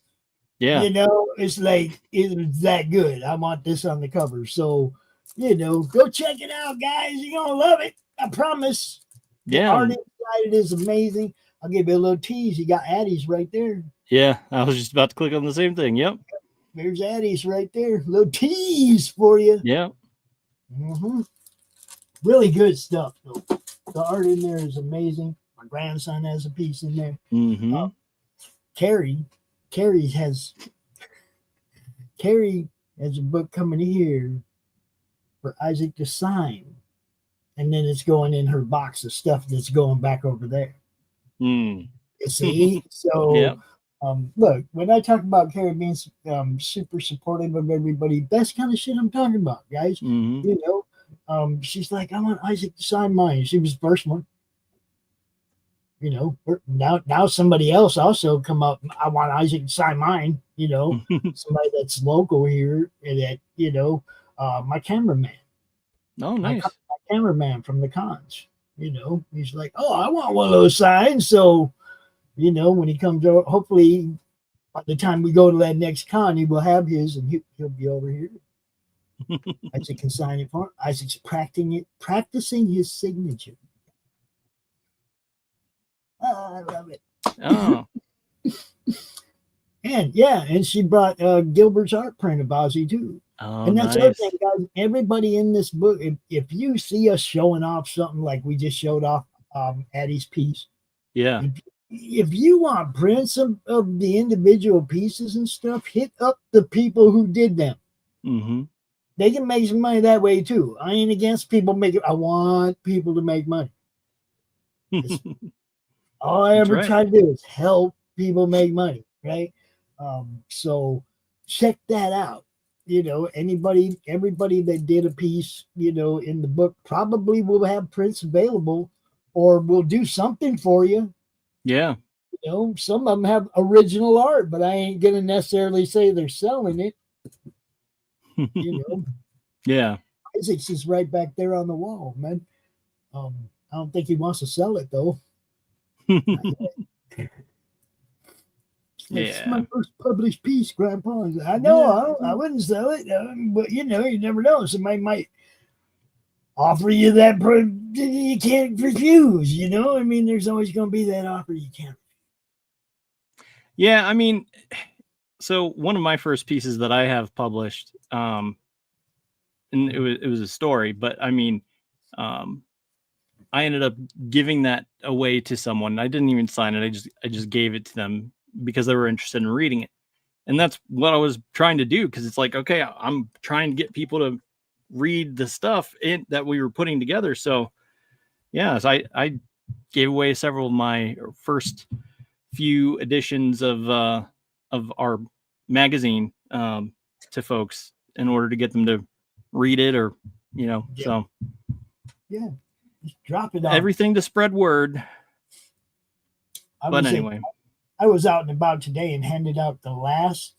Yeah. You know, it's like, it's that good. I want this on the cover. So, you know, go check it out, guys. You're going to love it. I promise. The art inside it is amazing. I'll give you a little tease. You got Addie's right there. Yeah, I was just about to click on the same thing. Yep. There's Addie's right there. Little tease for you. Yeah. Mm-hmm. Really good stuff, though. The art in there is amazing. My grandson has a piece in there. Mm-hmm. Carrie has a book coming here for Isaac to sign, and then it's going in her box of stuff that's going back over there. You see, so look, when I talk about Carrie being super supportive of everybody, that's kind of shit I'm talking about, guys. You know, she's like, I want Isaac to sign mine. She was the first one. You know, now somebody else also come up. I want Isaac to sign mine. You know, somebody that's local here, that, you know, my cameraman. Oh, nice. My cameraman from the cons. You know, he's like, oh, I want one of those signs. So, you know, when he comes over, hopefully by the time we go to that next con, he will have his, and he'll be over here. Isaac can sign it for him. Isaac's practicing his signature. Oh, I love it. Oh. And she brought Gilbert's art print of Ozzy too. Oh, And that's the other nice. thing, guys. Everybody in this book, if you see us showing off something like we just showed off Addie's piece, Yeah. if you want prints of the individual pieces and stuff, hit up the people who did them. Mm-hmm. They can make some money that way too. I ain't against people making. I want people to make money. All I ever try to do is help people make money, right? So check that out. Everybody that did a piece, in the book probably will have prints available, or will do something for you. Yeah. Some of them have original art, but I ain't gonna necessarily say they're selling it. Yeah. Isaac's is right back there on the wall, man. I don't think he wants to sell it though. It's my first published piece, Grandpa. I know, I wouldn't sell it, but you never know. Somebody might offer you that you can't refuse. I mean, there's always going to be that offer you can't. Yeah, I mean, so one of my first pieces that I have published, and it was a story, but I mean, I ended up giving that away to someone. I didn't even sign it. I just gave it to them because they were interested in reading it. And that's what I was trying to do. Cause it's like, okay, I'm trying to get people to read the stuff that we were putting together. So yeah, so I gave away several of my first few editions of our magazine, to folks in order to get them to read it, or, so yeah, just drop it on everything to spread word. But anyway, I was out and about today and handed out the last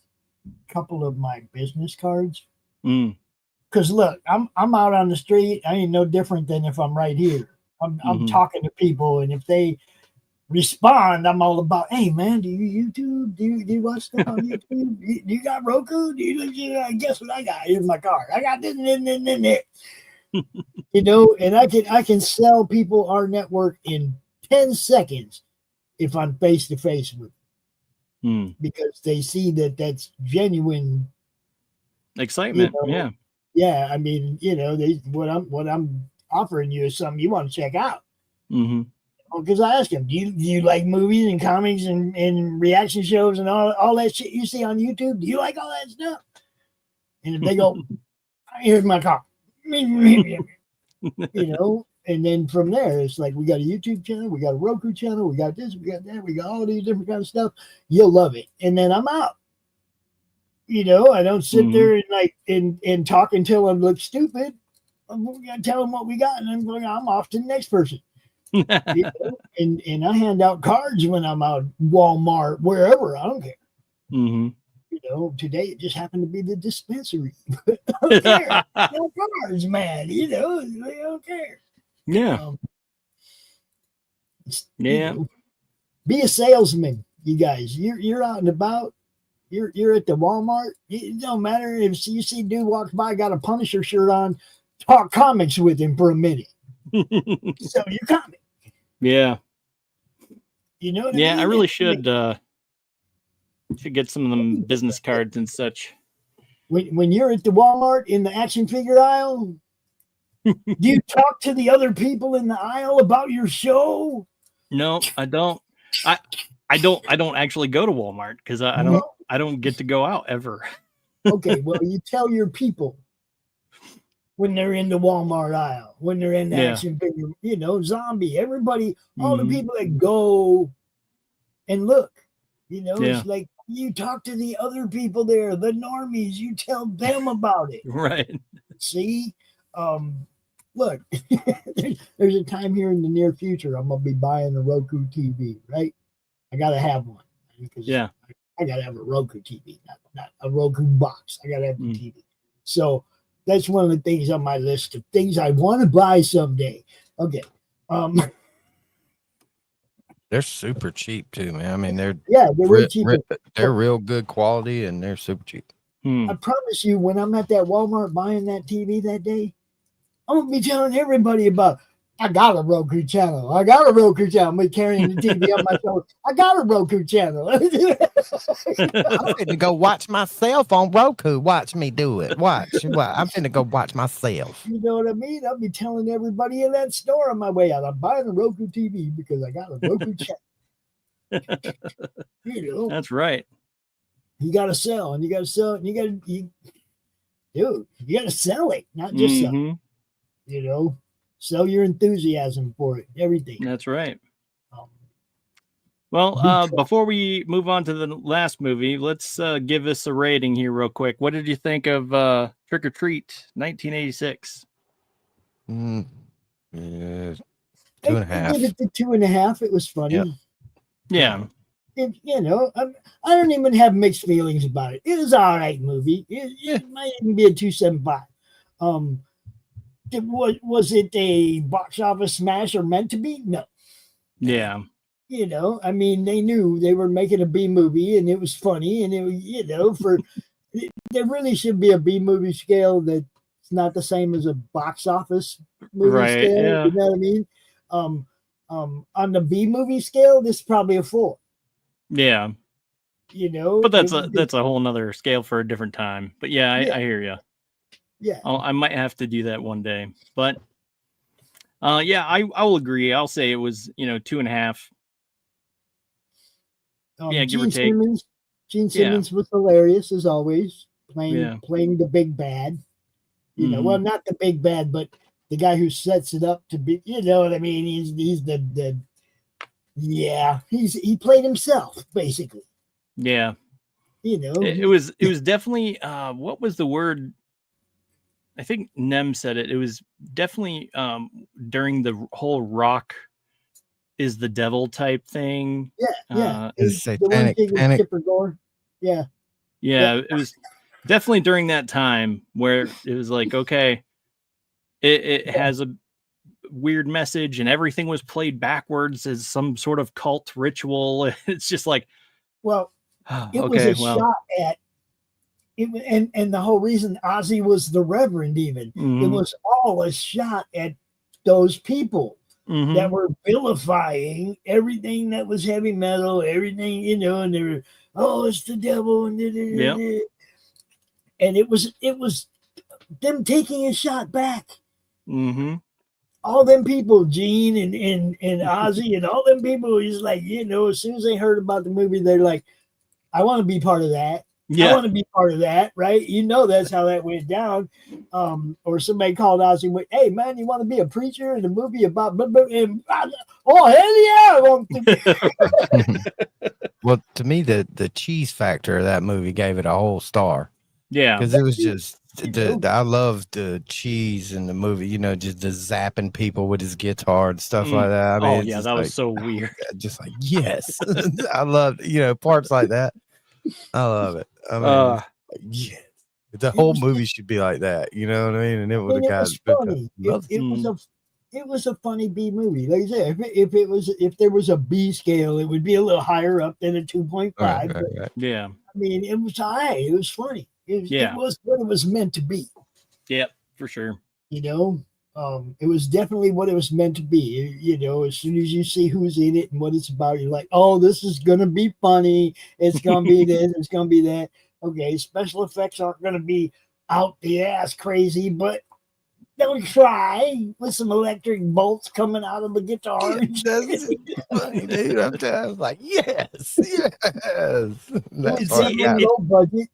couple of my business cards. Because look, I'm out on the street. I ain't no different than if I'm right here. I'm talking to people, and if they respond, I'm all about, hey man, do you YouTube? Do you watch stuff on YouTube? Do you got Roku? Guess what I got in my car? I got this and that. And I can sell people our network in 10 seconds if I'm face to face with them, because they see that that's genuine excitement. Yeah. I mean, what I'm offering you is something you want to check out. Because I ask them, do you like movies and comics and reaction shows and all that shit you see on YouTube? Do you like all that stuff? And if they go, here's my car. And then from there, it's like, we got a YouTube channel, we got a Roku channel, we got this, we got that, we got all these different kind of stuff. You'll love it. And then I'm out. I don't sit there and talk until I look stupid. I'm gonna tell them what we got, and I'm off to the next person. And I hand out cards when I'm out Walmart, wherever. I don't care. Today it just happened to be the dispensary. I don't care. No cards, man. They don't care. Yeah. Be a salesman, you guys. You're out and about. You're at the Walmart. It don't matter if you see dude walks by, got a Punisher shirt on. Talk comics with him for a minute. Sell your comic. Yeah. You know what I mean? I really should get some of them business cards and such. When you're at the Walmart in the action figure aisle, do you talk to the other people in the aisle about your show? No, I don't. I don't actually go to Walmart because I don't get to go out ever. Okay, well, you tell your people when they're in the Walmart aisle, when they're in the action figure, zombie, everybody, all the people that go and look, it's like you talk to the other people there, the normies, you tell them about it. Right. See, look, there's a time here in the near future I'm gonna be buying a Roku TV, right? I gotta have one because I gotta have a Roku TV, not a Roku box. I gotta have the TV. So that's one of the things on my list of things I want to buy someday. Okay. They're super cheap too, man. I mean, they're real cheap. They're real good quality and they're super cheap. I promise you, when I'm at that Walmart buying that TV that day, I'm gonna be telling everybody about I got a Roku channel. I got a Roku channel. I'm carrying the TV on my shoulder. I got a Roku channel. I'm finna go watch myself on Roku. Watch me do it. Watch. I'm finna go watch myself. You know what I mean? I'll be telling everybody in that store on my way out, I'm buying a Roku TV because I got a Roku channel. You know, That's right. you got to sell, and you got to sell, and you got to sell it, not just sell. Mhm. You know, sell your enthusiasm for it, everything. That's right. Um, Well, before we move on to the last movie, let's give this a rating here real quick. What did you think of Trick or Treat 1986? Yeah, 2.5. I give it the 2.5. It was funny. Yep. Yeah. You know, I don't even have mixed feelings about it. It was an all right movie. It might even be a 2.75. Was it a box office smash or meant to be? No. Yeah. You know, I mean, they knew they were making a B movie, and it was funny, and it was, you know, there really should be a B movie scale that's not the same as a box office movie Right, scale. yeah. You know what I mean? On the B movie scale, this is probably a 4. Yeah. You know, But that's a whole nother scale for a different time. But yeah, I hear you. Yeah. I might have to do that one day. But yeah, I will agree. I'll say it was 2.5. Yeah, give or take. Gene Simmons was hilarious as always, playing the big bad. You know, well, not the big bad, but the guy who sets it up to be. You know what I mean? He's he played himself basically. Yeah. You know, it was definitely what was the word? I think Nem said it. It was definitely during the whole rock is the devil type thing. Yeah. It's the one thing with Skipper Gore. Yeah. Yeah, it was definitely during that time where it was like, okay, it has a weird message and everything was played backwards as some sort of cult ritual. It's just like, well, it was a shot at it, and the whole reason Ozzy was the Reverend, even it was all a shot at those people that were vilifying everything that was heavy metal, everything, you know, and they were, oh, it's the devil, and and it was them taking a shot back. All them people, Gene and Ozzy and all them people, he's like, you know, as soon as they heard about the movie, they're like, I want to be part of that. I want to be part of that, right? You know, that's how that went down. Or somebody called Ozzy and went, hey, man, you want to be a preacher in a movie about and, oh, hell yeah, I want to. Well, to me, the cheese factor of that movie gave it a whole star. Yeah. Because it was just, I loved the cheese in the movie, you know, just the zapping people with his guitar and stuff like that. I mean, that was so weird. Just like, yes. I love, parts like that. I love it. I mean, yeah, the whole movie should be like that. You know what I mean? And it would have got funny. It was a funny B movie. Like I said, if there was a B scale, it would be a little higher up than a 2.5. Right. Yeah. I mean, it was high. It was funny. It was what it was meant to be. Yep, for sure. You know, it was definitely what it was meant to be. You know, as soon as you see who's in it and what it's about, you're like, oh, this is gonna be funny. It's gonna be this. It's gonna be that. Okay, special effects aren't gonna be out the ass crazy, but don't try with some electric bolts coming out of the guitar. That's funny, dude. I was like, yes. Low budget.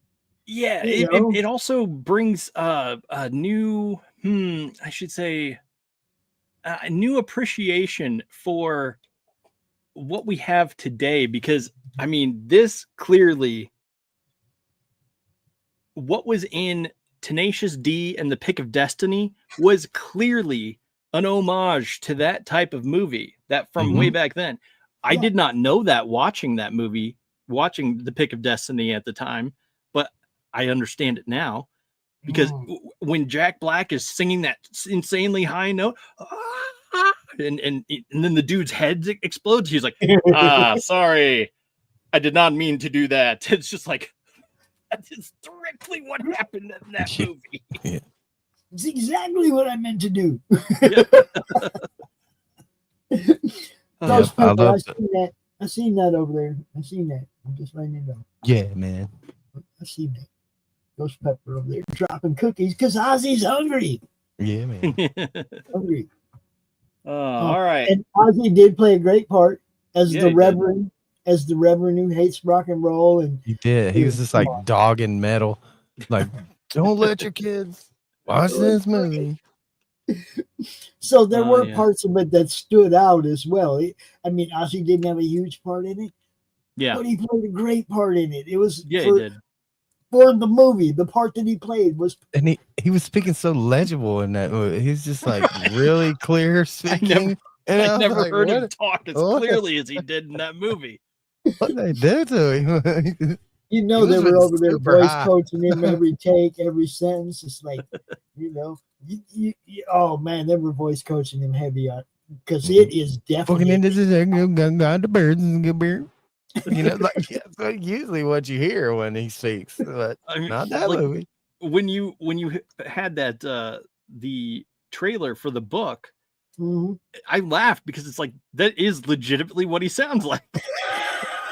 Yeah, it also brings a new, I should say, a new appreciation for what we have today. Because, I mean, this clearly, what was in Tenacious D and the Pick of Destiny was clearly an homage to that type of movie that from way back then. I did not know that watching that movie, watching the Pick of Destiny at the time, but I understand it now because when Jack Black is singing that insanely high note, and then the dude's head explodes, he's like, sorry, I did not mean to do that. It's just like, that is directly what happened in that movie. It's exactly what I meant to do. Oh, Ghost I Pepper, love I seen that. I seen that over there. I seen that. I'm just letting you know. Yeah, man. I seen that. Ghost Pepper over there dropping cookies because Ozzy's hungry. Yeah, man. Hungry. all right. And Ozzy did play a great part as Yeah, the he did. Reverend, who hates rock and roll, and He did. He was just come like on. dogging metal. Like, don't let your kids watch this movie. So there Oh, were yeah. parts of it that stood out as well. I mean, Ozzy didn't have a huge part in it, Yeah. but he played a great part in it. It was Yeah, he did. for the movie. The part that he played was And he was speaking so legible in that movie. He's just like really clear speaking. And I was never like, heard him what? talk as What? clearly as he did in that movie. What they do to him? you know He they was were with over there super voice high. coaching him every take, every sentence. It's like, oh man, they were voice coaching him heavy on because it is Fucking definitely into the birds and good beer. You know, like yeah, that's usually what you hear when he speaks, but I mean, not that like movie. when you had that the trailer for the book, Mhm. I laughed because it's like that is legitimately what he sounds like.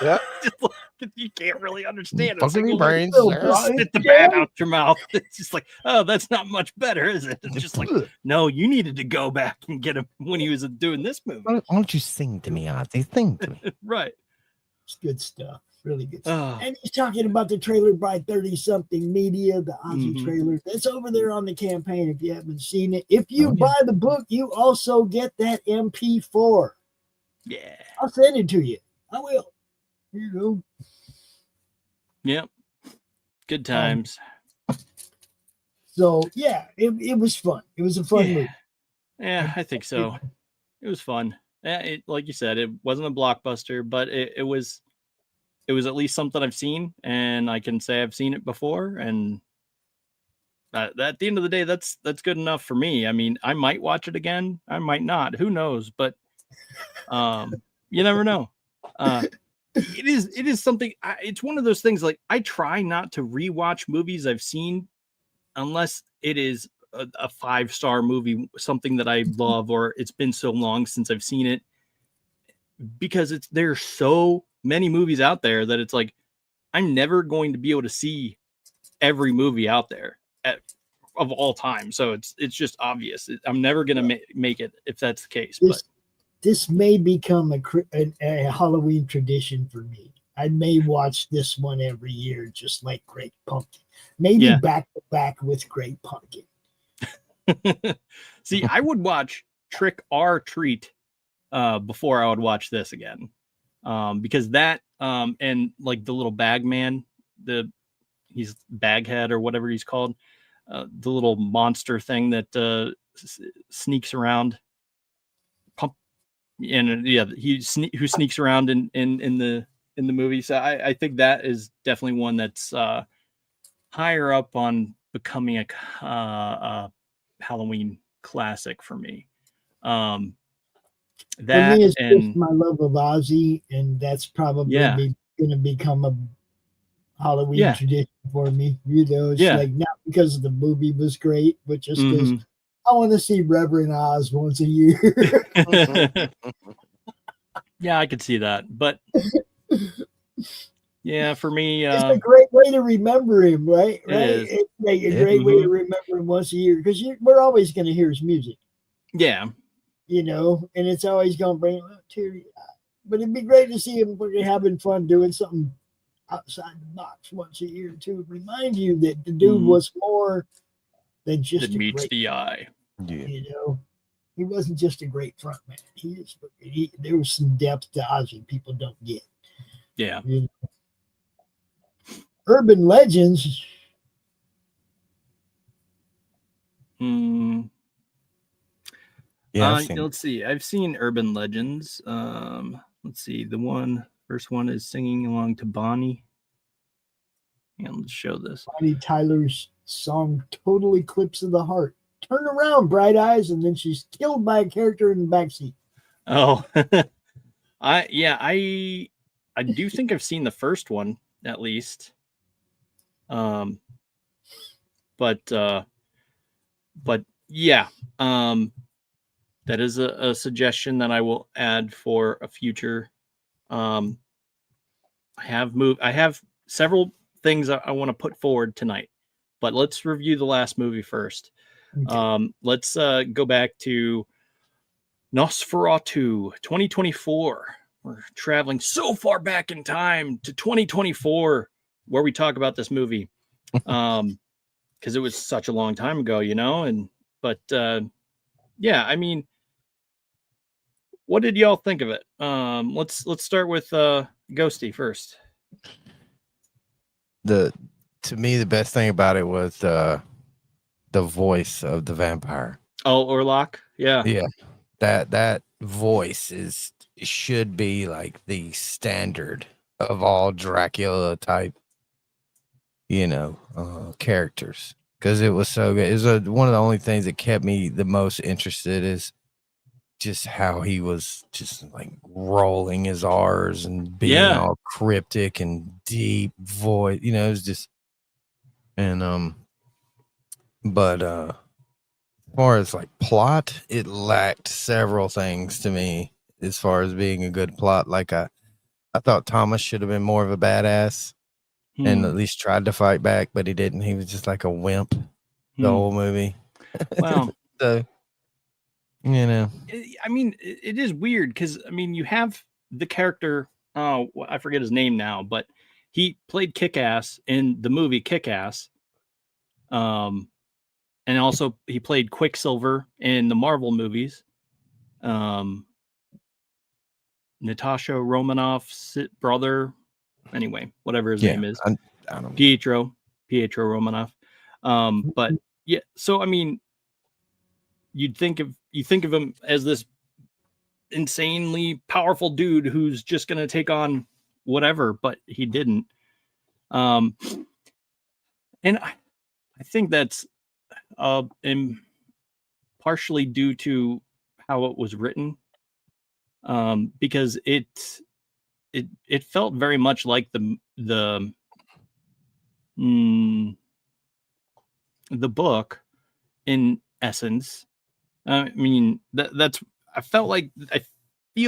Yeah. Just like, you can't really understand a Fucking single word. brains. Oh, Just spit the bad out your mouth. It's just like, oh, that's not much better, is it? It's just like, no, you needed to go back and get him when he was doing this movie. Why don't you sing to me, Ozzy? Sing to me. Right. It's good stuff. Really good stuff. Oh. And he's talking about the trailer by 30 something media, the Ozzy Mhm. trailer. That's over there on the campaign if you haven't seen it. If you Oh, yeah. buy the book, you also get that MP4. Yeah. I'll send it to you. I will. Here you go. Yep. Good times. So yeah, it was fun. It was a fun movie. Yeah, I think so. It was fun. It, like you said, it wasn't a blockbuster, but it was at least something I've seen, and I can say I've seen it before. And at the end of the day, that's good enough for me. I mean, I might watch it again, I might not. Who knows? But you never know. It is something. It's one of those things. Like I try not to rewatch movies I've seen unless it is a 5-star movie, something that I love, or it's been so long since I've seen it. Because there's so many movies out there that it's like I'm never going to be able to see every movie out there of all time. So it's just obvious. I'm never going to make it if that's the case. This may become a Halloween tradition for me. I may watch this one every year, just like Great Pumpkin. Maybe back to back with Great Pumpkin. See, I would watch Trick or Treat before I would watch this again, because that and like the little bag man, he's Baghead or whatever he's called, the little monster thing that sneaks around. And yeah, who sneaks around in the movie. So I think that is definitely one that's higher up on becoming a Halloween classic for me. For That me, it's and just my love of Ozzy, and that's probably going to become a Halloween tradition for me. You know, it's like not because the movie was great, but just because I want to see Reverend Oz once a year. Yeah, I could see that, but yeah, for me, it's a great way to remember him, right? It is. It's like a great way to remember him once a year because we're always going to hear his music. Yeah, you know, and it's always going to bring a tear. But it'd be great to see him having fun doing something outside the box once a year to remind you that the dude was more than just that meets the eye. Yeah. You know, he wasn't just a great front man. There was some depth to Ozzy people don't get. Yeah. You know? Urban legends. Yeah, let's see. I've seen Urban Legends. Let's see. The first one is Singing Along to Bonnie. And let's show this. Bonnie Tyler's song "Total Eclipse of the Heart." Turn around, bright eyes, and then she's killed by a character in the backseat. Oh, I do think I've seen the first one at least. But yeah. That is a suggestion that I will add for a future. I have several things I want to put forward tonight, but let's review the last movie first. Okay. Let's go back to Nosferatu 2024. We're traveling so far back in time to 2024 where we talk about this movie. Because it was such a long time ago, but yeah, I mean, what did y'all think of it? Let's start with Ghosty first. To me, the best thing about it was the voice of the vampire. Oh, Orlok, yeah. That voice should be like the standard of all Dracula type, characters, because it was so good. It was one of the only things that kept me the most interested is just how he was just like rolling his R's and being all cryptic and deep voice. It was just, and but as far as like plot, it lacked several things to me as far as being a good plot. Like I thought Thomas should have been more of a badass and at least tried to fight back, but he didn't. He was just like a wimp the whole movie. Wow. So, I mean, it is weird because, I mean, you have the character, I forget his name now, but he played Kick-Ass in the movie Kick-Ass. And also he played Quicksilver in the Marvel movies. Natasha Romanoff's brother. Anyway, whatever his name is. I don't know. Pietro Romanoff. But yeah, so I mean, you think of him as this insanely powerful dude who's just going to take on whatever, but he didn't. And I think that's partially due to how it was written, because it felt very much like the book in essence. I mean, I feel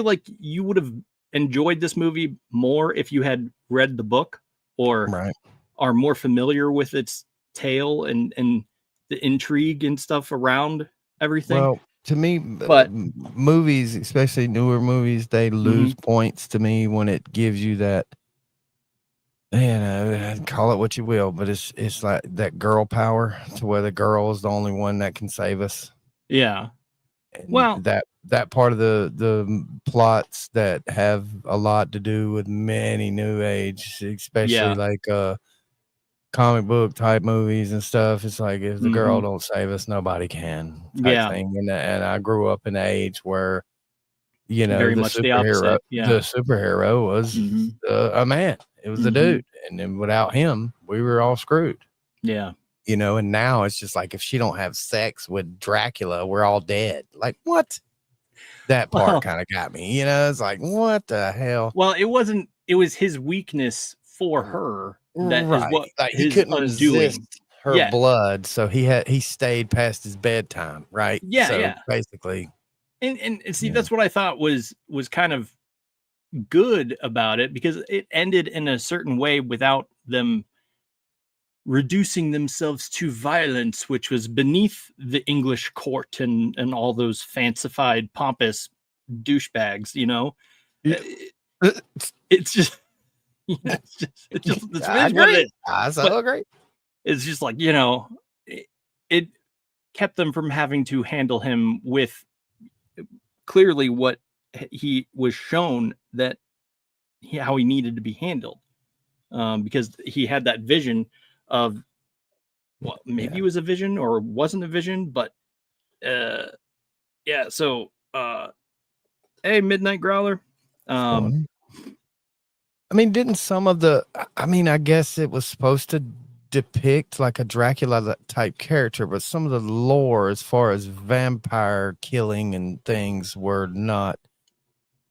like you would have enjoyed this movie more if you had read the book or are more familiar with its tale and the intrigue and stuff around everything. Well, to me, but movies, especially newer movies, they lose points to me when it gives you that, call it what you will, but it's like that girl power to where the girl is the only one that can save us. Yeah. And well, that part of the plots that have a lot to do with many new age, especially like comic book type movies and stuff. It's like if the girl don't save us, nobody can type thing. And I grew up in an age where very much the opposite. The superhero was a man. It was a dude, and then without him, we were all screwed. Yeah. And now it's just like if she don't have sex with Dracula, we're all dead. Like what? That part kind of got me. It's like what the hell? Well, it wasn't. It was his weakness for her that is what like he couldn't resist her blood, so he stayed past his bedtime, right? Yeah, so basically. And see, that's what I thought was kind of good about it, because it ended in a certain way without them reducing themselves to violence, which was beneath the English court and all those fancified, pompous douchebags. It's just, it's what it is. I so agree. It's just like, it kept them from having to handle him with clearly what he was shown that how he needed to be handled, because he had that vision of, well, maybe it was a vision or wasn't a vision, but so hey, Midnight Growler. I mean, didn't some of I guess it was supposed to depict like a Dracula type character, but some of the lore as far as vampire killing and things were not,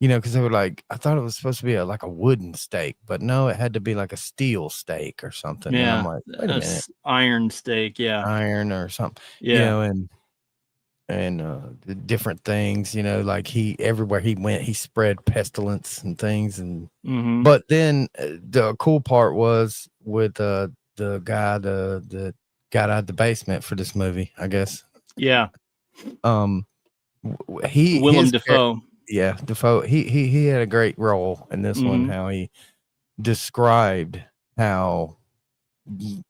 because they were like, I thought it was supposed to be like a wooden stake, but no, it had to be like a steel stake or something. Yeah, and I'm like, wait a minute, iron stake, iron or something. Yeah, and and the different things, like everywhere he went, he spread pestilence and things. And Mm-hmm. but then the cool part was with the guy that got out of the basement for this movie, I guess. Yeah. His Dafoe. Yeah, Defoe. He had a great role in this one. Mhm. How he described how he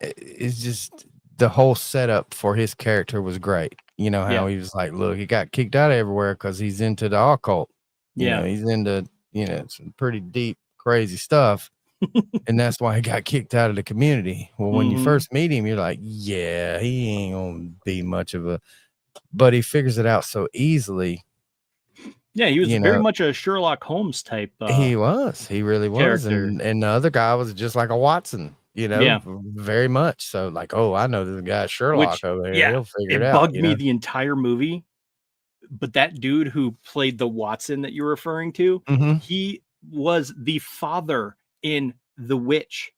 it's just the whole setup for his character was great. How Yeah. he was like, look, he got kicked out of everywhere because he's into the occult. Yeah. He's into some pretty deep, crazy stuff. And that's why he got kicked out of the community. Well, when you Mhm. first meet him, you're like, yeah, he ain't gonna be much of a, but he figures it out so easily. Yeah, he was very much a Sherlock Holmes type. He really was. character. And the other guy was just like a Watson, Yeah. very much. So like, oh, I know this guy Sherlock over here. Yeah, He'll figure it it out. bugged me the entire movie. But that dude who played the Watson that you're referring to, Mhm. he was the father in The Witch,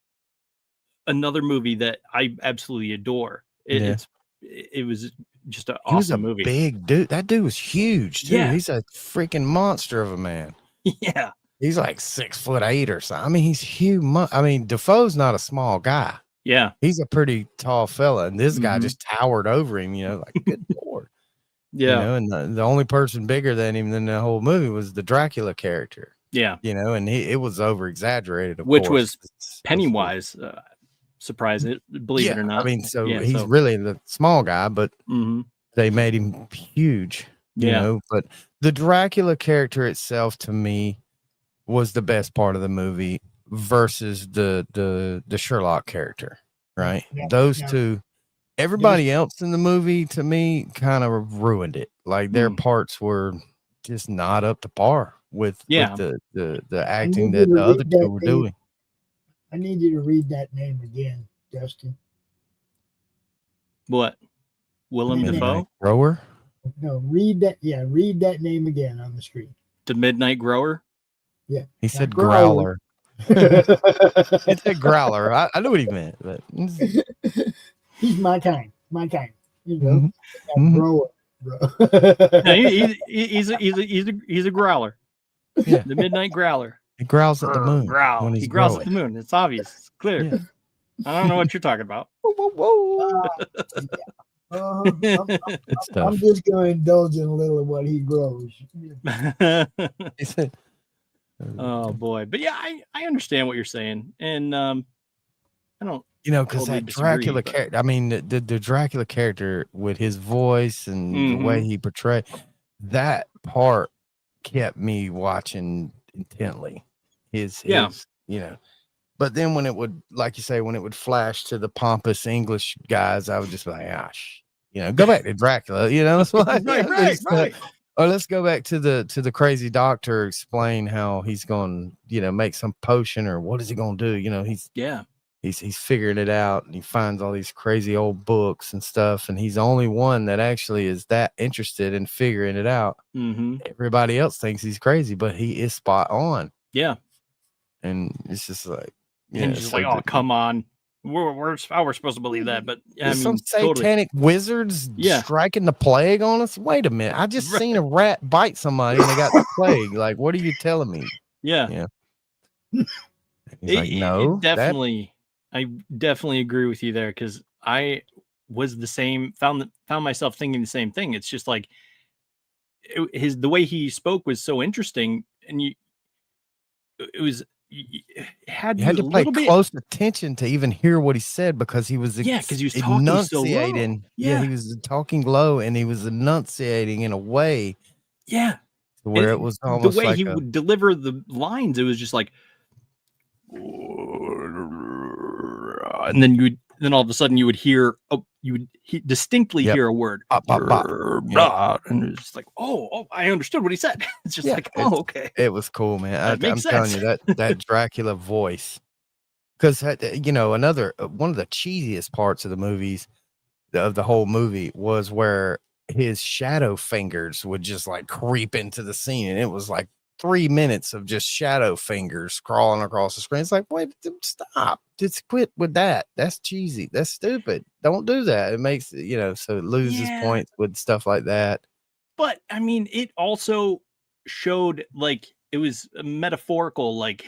another movie that I absolutely adore. Yeah. It was just an He was a awesome movie. big dude. That dude was huge too. Yeah. He's a freaking monster of a man. Yeah. He's like 6'8" or something. I mean, he's huge. I mean, Defoe's not a small guy. Yeah. He's a pretty tall fella, and this guy Mhm. just towered over him. Like, good lord. Yeah. And the only person bigger than him in the whole movie was the Dracula character. Yeah. And it was over exaggerated, of Which course. was Pennywise. Surprise it, believe it or not. I mean, so Yeah, he's really the small guy, but Mhm. they made him huge, Yeah. But the Dracula character itself, to me, was the best part of the movie versus the Sherlock character, right? Yeah, Those yeah. two, everybody else in the movie, to me, kind of ruined it. Like their parts were just not up to par with the acting that the other two were doing. I need you to read that name again, Dustin. What? Willem Dafoe? Grower? No, read that. Yeah, read that name again on the screen. The Midnight Grower? Yeah. He said growler. He said growler. I know what he meant, but he's my kind. Grower, bro. No, he's a growler. Yeah. The Midnight Growler. He growls at the moon. Growl. When he's He growls growing. at the moon. It's obvious. It's clear. Yeah. I don't know what you're talking about. I'm just going to indulge in a little of what he grows. He said, oh boy, but yeah, I understand what you're saying, and I don't, because that Dracula character. I mean, the Dracula character with his voice and the way he portrayed that part kept me watching intently. His But then when it would, like you say, when it would flash to the pompous English guys, I would just be like, go back to Dracula. That's why. right. Or let's go back to the crazy doctor, explain how he's going to make some potion, or what is he going to do? He's figuring it out, and he finds all these crazy old books and stuff, and he's the only one that actually is that interested in figuring it out. Everybody else thinks he's crazy, but he is spot on. Yeah. And it's just like, and just like, oh, come on. We're supposed to believe that, but I mean, some satanic wizards striking the plague on us. Wait a minute, I just seen a rat bite somebody and they got the plague. Like, what are you telling me? Yeah. He's like, no, definitely. I definitely agree with you there, because I was the same. Found myself thinking the same thing. It's just like the way he spoke was so interesting, and you had to pay close attention to even hear what he said, because he was because he was talking so low. He was talking low, and he was enunciating in a way where it was almost the way like he would deliver the lines. It was just like, and then all of a sudden you would hear distinctly hear a word, and it's just like, oh, I understood what he said. It's just like, okay, it was cool, man. I'm sense. telling you, that Dracula voice, because another one of the cheesiest parts of the whole movie was where his shadow fingers would just like creep into the scene, and it was like 3 minutes of just shadow fingers crawling across the screen. It's like, wait, stop. Just quit with that. That's cheesy. That's stupid. Don't do that. It makes, so it loses points with stuff like that. But I mean, it also showed like it was metaphorical, like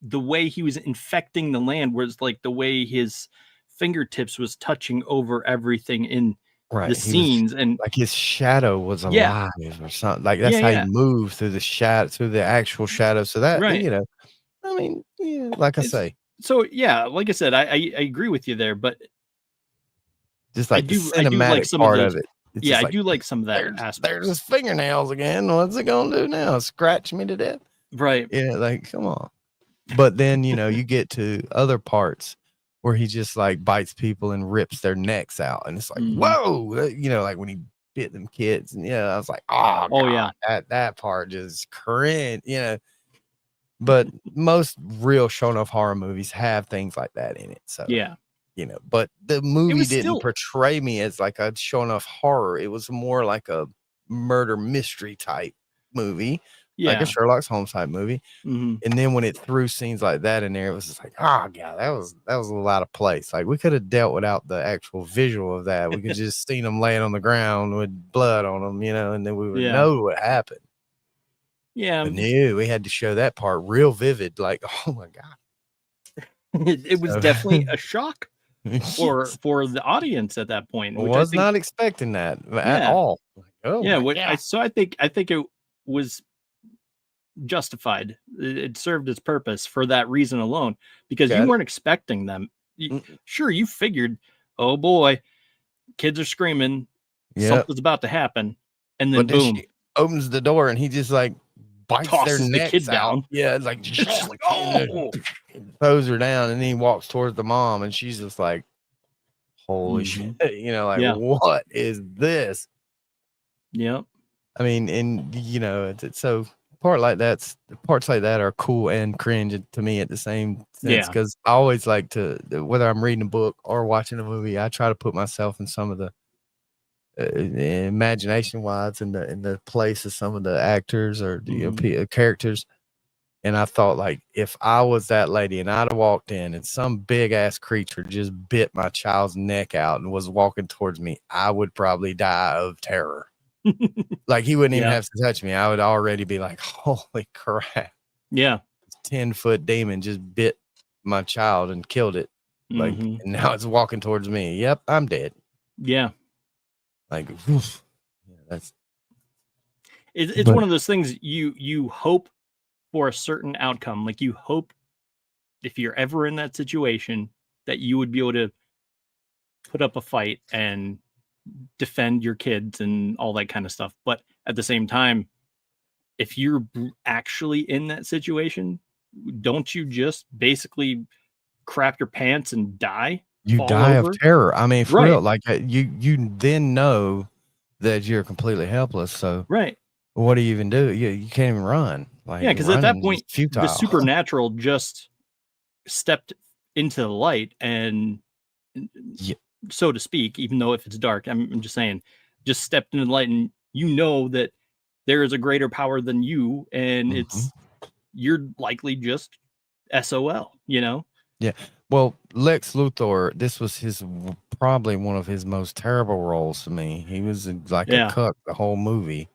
the way he was infecting the land was like the way his fingertips was touching over everything in Right. the scenes, and like his shadow was alive or something. Like that's how he moved through the shadow, through the actual shadow. So that, I mean, like I say. So like I said, I agree with you there, but just like I do like some part of it. It's I do like some of that aspect. There's his fingernails again. What's it gonna do now? Scratch me to death? Right. Yeah, like come on. But then you get to other parts where he just like bites people and rips their necks out, and it's like whoa, like when he bit them kids, and I was like, oh God, that part just cringe, But most real shown off horror movies have things like that in it, so but the movie didn't portray me as like a shown off horror. It was more like a murder mystery type movie, like a Sherlock Holmes type movie. And then when it threw scenes like that in there, it was just like, oh God, that was a lot of place. Like we could have dealt without the actual visual of that. We could just seen them laying on the ground with blood on them, and then we would know what happened. Yeah, but no, we had to show that part real vivid. Like, oh my God, it was definitely a shock for the audience at that point. Which I was not expecting that at all. Like, oh yeah, I think it was justified. It served its purpose for that reason alone, because you weren't expecting them. Sure, you figured, oh boy, kids are screaming, something's about to happen, and then boom, she opens the door and he just like bites their necks the kid out. Down. Yeah, it's like just like throws her down, and then he walks towards the mom, and she's just like, holy shit, what is this? Yep. I mean, and it's so parts like that are cool and cringe to me at the same sense, because I always like to, whether I'm reading a book or watching a movie, I try to put myself in some of the imagination wise in the place of some of the actors or the characters. And I thought, like, if I was that lady and I'd have walked in and some big ass creature just bit my child's neck out and was walking towards me, I would probably die of terror. Like, he wouldn't even have to touch me. I would already be like, holy crap. Yeah. 10-foot demon just bit my child and killed it. Like, and now it's walking towards me. Yep, I'm dead. Yeah. Like, oof. It's one of those things you hope for a certain outcome. Like, you hope if you're ever in that situation that you would be able to put up a fight and defend your kids and all that kind of stuff. But at the same time, if you're actually in that situation, don't you just basically crap your pants and die? You die of terror. I mean, for real, like you then know that you're completely helpless. So what do you even do? You can't even run. Like, because at that point, the supernatural just stepped into the light, and so to speak, even though if it's dark, I'm just saying, just stepped into the light, and you know that there is a greater power than you, and you're likely just SOL, Yeah. Well, Lex Luthor, this was probably one of his most terrible roles to me. He was like a cuck the whole movie.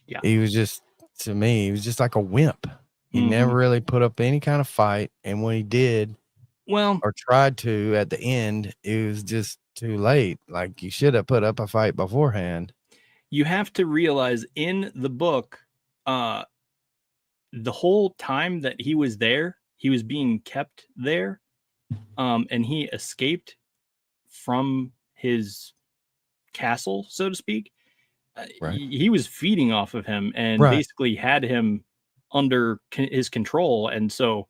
Yeah. He was just, to me, he was just like a wimp. He never really put up any kind of fight. And when he did, or tried to at the end, it was just too late. Like, you should have put up a fight beforehand. You have to realize in the book, the whole time that he was there, he was being kept there. And he escaped from his castle, so to speak. He was feeding off of him and basically had him under his control. And so,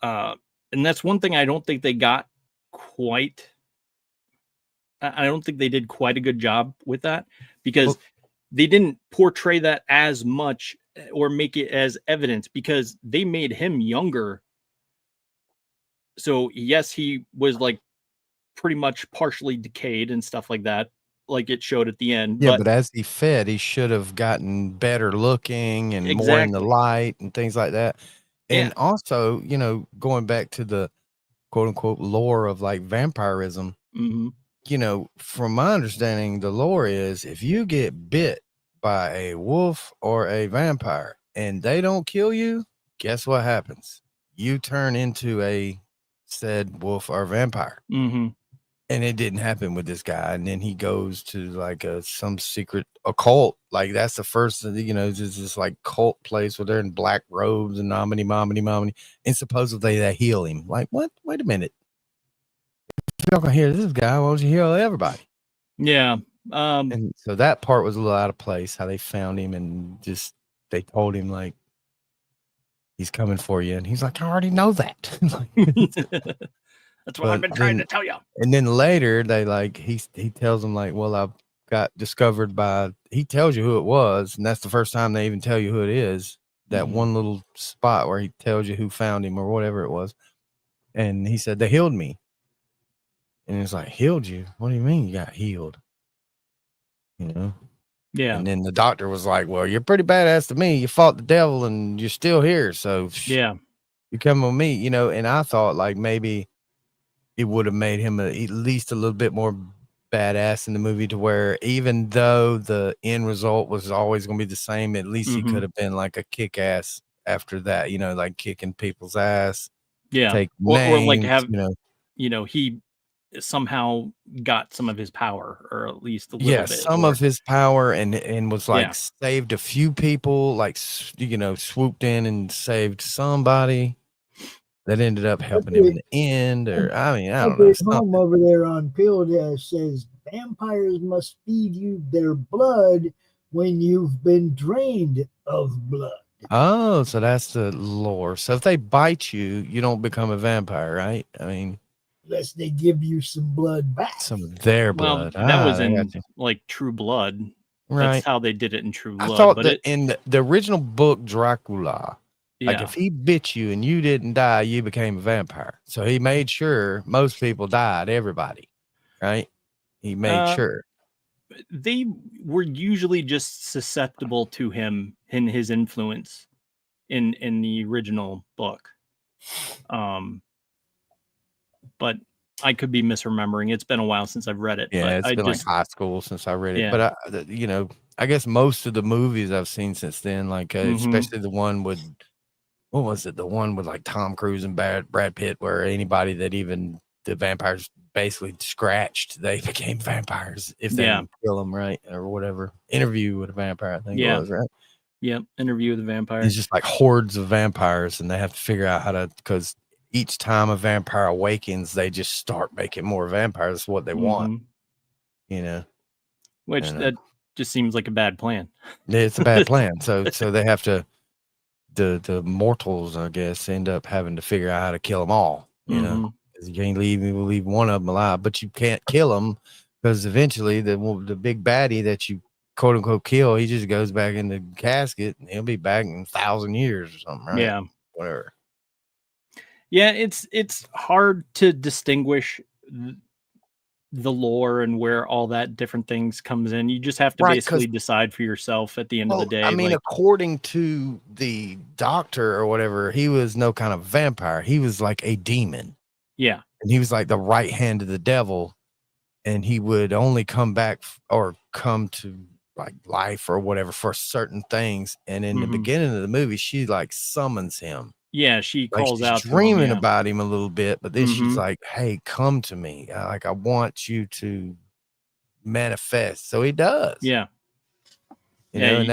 and that's one thing I don't think they got quite. I don't think they did quite a good job with that, because they didn't portray that as much or make it as evidence, because they made him younger. So yes, he was like pretty much partially decayed and stuff like that. like it showed at the end. Yeah, but as he fed, he should have gotten better looking and more in the Exactly. light and things like that. And Yeah. also, you know, going back to the quote unquote lore of like vampirism, hmm you know, from my understanding, the lore is if you get bit by a wolf or a vampire and they don't kill you, guess what happens? You turn into a said wolf or vampire. hmm And it didn't happen with this guy. And then he goes to like some secret occult. Like that's the first, you know, just this like cult place where they're in black robes and nominy, mominy, mominy. And supposedly they heal him. Like, what? Wait a minute. If y'all gonna heal this guy, why don't you heal everybody? Yeah. And so that part was a little out of place, how they found him and just they told him like he's coming for you. And he's like, I already know that. That's what I've been trying to tell you. And then later they like he tells them like, well, I've got discovered by, he tells you who it was, and that's the first time they even tell you who it is. That one little spot where he tells you who found him or whatever it was. And he said, they healed me. And it's like, healed you? What do you mean you got healed? You know? Yeah. And then the doctor was like, well, you're pretty badass to me. You fought the devil and you're still here. So Yeah. you come with me, you know? And I thought like maybe it would have made him at least a little bit more badass in the movie, to where even though the end result was always going to be the same, at least he could have been like a kick ass after that, you know, like kicking people's ass. Yeah. Take Or like names, have, you know, he somehow got some of his power, or at least a little yeah, bit. some of his power, and was like saved a few people, like, you know, swooped in and saved somebody that ended up helping him in the end. Or I mean, I don't know. Home over there on Pill says vampires must feed you their blood when you've been drained of blood. Oh, so that's the lore. So if they bite you, you don't become a vampire, right? I mean, unless they give you some blood back. Some of their blood. Well, that was in like True Blood. Right. That's how they did it in True Blood. I thought that in the original book, Dracula, like Yeah. if he bit you and you didn't die, you became a vampire. So he made sure most people died, everybody, right? He made sure. They were usually just susceptible to him and his influence in the original book. But I could be misremembering. It's been a while since I've read it. Yeah, but it's been like high school since I read it. But you know, I guess most of the movies I've seen since then, like especially the one with, what was it? The one with like Tom Cruise and Brad Pitt, where anybody that even the vampires basically scratched, they became vampires if they didn't kill them, right? Or whatever. Interview with a Vampire, I think it was, right? Yep. Interview with a Vampire. It's just like hordes of vampires, and they have to figure out how to, because each time a vampire awakens, they just start making more vampires. That's what they want, you know. Which that just seems like a bad plan. It's a bad plan. So they have to, the mortals, I guess, end up having to figure out how to kill them all, you know. Because you can't leave one of them alive, but you can't kill them, because eventually the big baddie that you quote unquote kill, he just goes back in the casket and he'll be back in 1,000 years or something, right? Yeah. Whatever. Yeah, it's hard to distinguish the lore and where all that different things comes in. You just have to basically decide for yourself at the end of the day. I mean, according to the doctor or whatever, he was no kind of vampire. He was like a demon. Yeah. And he was like the right hand of the devil. And he would only come back or come to like life or whatever for certain things. And in the beginning of the movie, she like summons him. Yeah, she calls she's out dreaming to him, about him a little bit, but then she's like, hey, come to me. Like, I want you to manifest. So he does. Yeah. You know, and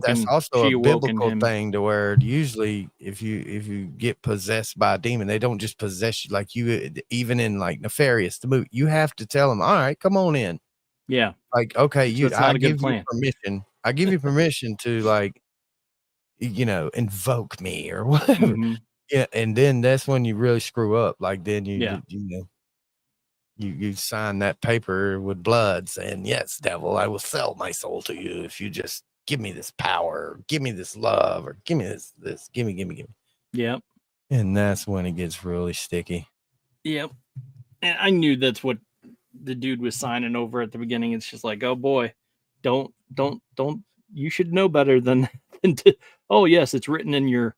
that's also a biblical thing, to where usually if you get possessed by a demon, they don't just possess you. Like you, even in like Nefarious, the movie, you have to tell them, all right, come on in. Yeah. Like, okay, so I give you permission. I give you permission to, like, you know, invoke me or whatever. Yeah. And then that's when you really screw up. Like then you know, you sign that paper with blood saying, yes, devil, I will sell my soul to you if you just give me this power, give me this love, or give me this, give me. Yep. And that's when it gets really sticky. Yep. And I knew that's what the dude was signing over at the beginning. It's just like, oh boy, don't. You should know better than to. Oh yes, it's written in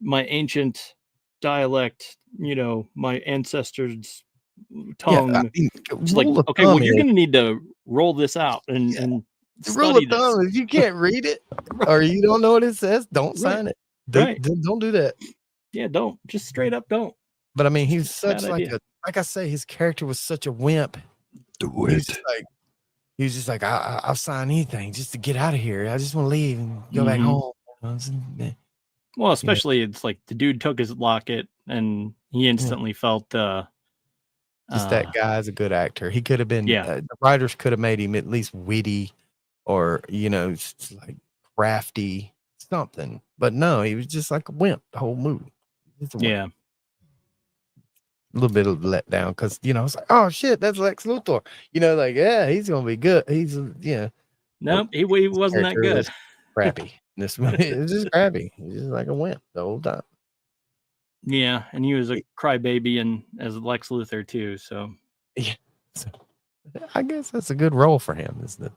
my ancient dialect. My ancestors' Yeah, I tongue. mean, It's like, rule of okay, well, thumb you're is gonna need to roll this out and yeah, and the rule study of this. thumb is you can't read it or you don't know what it says. Don't Right. sign it. Right. Don't do that. Yeah, don't. Just straight up don't. But I mean, he's It's a bad such like idea. like I say, his character was such a wimp. Do He was just like, I'll sign anything just to get out of here. I just want to leave and go back Mhm. home. Well, especially it's like the dude took his locket and he instantly felt Just that guy's a good actor. He could have been, Yeah. The writers could have made him at least witty or, like crafty something. But no, he was just like a wimp the whole movie. Just a wimp. Yeah. A little bit of letdown because, it's like, oh shit, that's Lex Luthor. Like, yeah, he's going to be good. He's, Nope, he wasn't that character good. was crappy. This movie, it was just crappy. He was just like a wimp the whole time. Yeah, and he was a crybaby and as Lex Luthor too. So Yeah, so, I guess that's a good role for him. Is the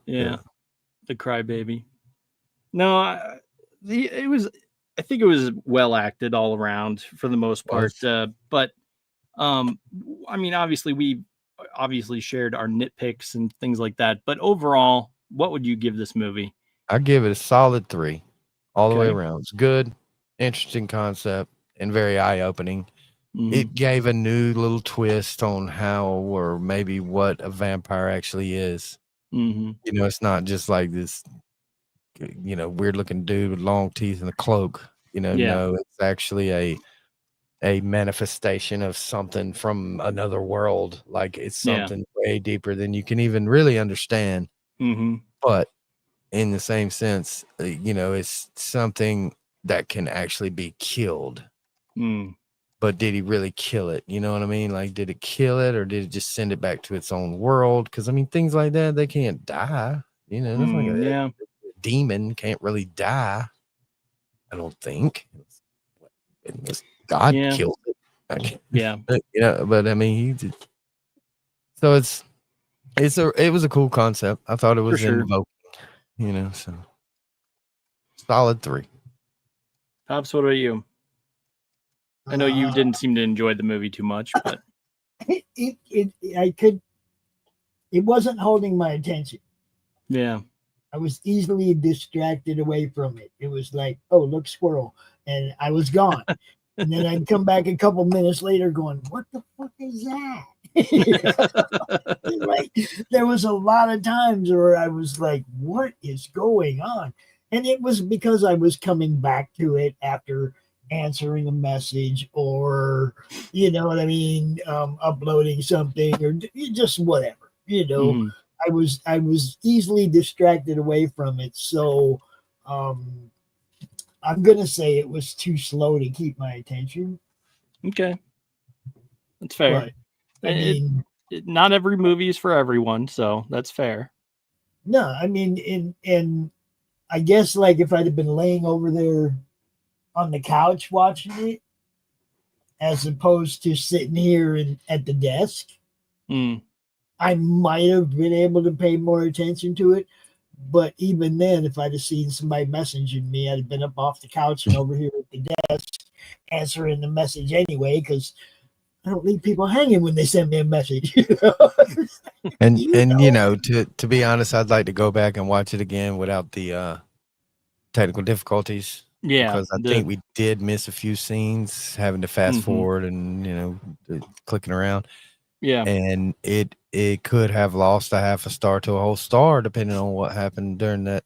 crybaby. No, it was. I think it was well acted all around for the most part. But I mean, obviously we shared our nitpicks and things like that. But overall, what would you give this movie? I give it a solid 3, all the way Okay. around. It's good, interesting concept, and very eye-opening. Mhm. It gave a new little twist on how or maybe what a vampire actually is. Mhm. It's not just like this, weird-looking dude with long teeth and a cloak. Yeah. No, it's actually a manifestation of something from another world. Like it's something way deeper than you can even really understand. Mhm. But in the same sense, it's something that can actually be killed. Mm. But did he really kill it? You know what I mean? Like, did it kill it or did it just send it back to its own world? Because, I mean, things like that, they can't die. That's like a demon can't really die. I don't think. Unless God killed it. Yeah. But I mean, he did. So it was a cool concept. I thought it was invoking, so solid 3. Pops, what about you? I know you didn't seem to enjoy the movie too much, but it wasn't holding my attention. Yeah. I was easily distracted away from it. It was like, oh, look, squirrel. And I was gone. And then I'd come back a couple minutes later going, what the fuck is that? Like, there was a lot of times where I was like, what is going on? And it was because I was coming back to it after answering a message or, what I mean, uploading something or just whatever, Mm-hmm. I was easily distracted away from it. So I'm going to say it was too slow to keep my attention. Okay. That's fair. But, I mean, not every movie is for everyone, so that's fair. No, I mean, and I guess like if I'd have been laying over there on the couch watching it, as opposed to sitting here at the desk, I might have been able to pay more attention to it. But even then, if I'd have seen somebody messaging me, I'd have been up off the couch and over here at the desk answering the message anyway, because I don't leave people hanging when they send me a message. And to be honest, I'd like to go back and watch it again without the technical difficulties. Yeah, because I think we did miss a few scenes, having to fast forward and clicking around. Yeah, and it could have lost a half a star to a whole star depending on what happened during that.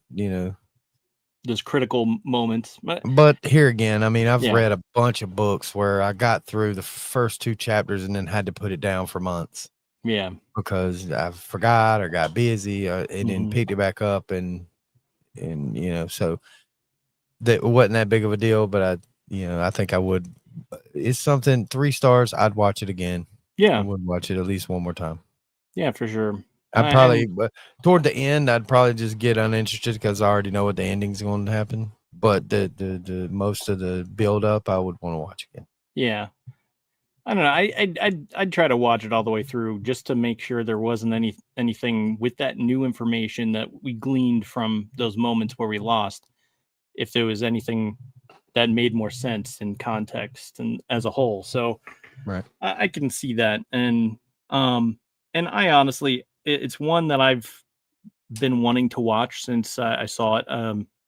Those critical moments. But here again, I mean, I've read a bunch of books where I got through the first 2 chapters and then had to put it down for months. Yeah, because I forgot or got busy and then picked it back up and so that wasn't that big of a deal. But I think I would. It's something 3 stars. I'd watch it again. Yeah, I would watch it at least one more time. Yeah, for sure. I'd probably toward the end, I'd probably just get uninterested because I already know what the ending's going to happen. But the most of the build up, I would want to watch again. Yeah, I don't know. I'd try to watch it all the way through just to make sure there wasn't anything with that new information that we gleaned from those moments where we lost. If there was anything that made more sense in context and as a whole. So Right. I can see that. And I honestly, it's one that I've been wanting to watch since I saw it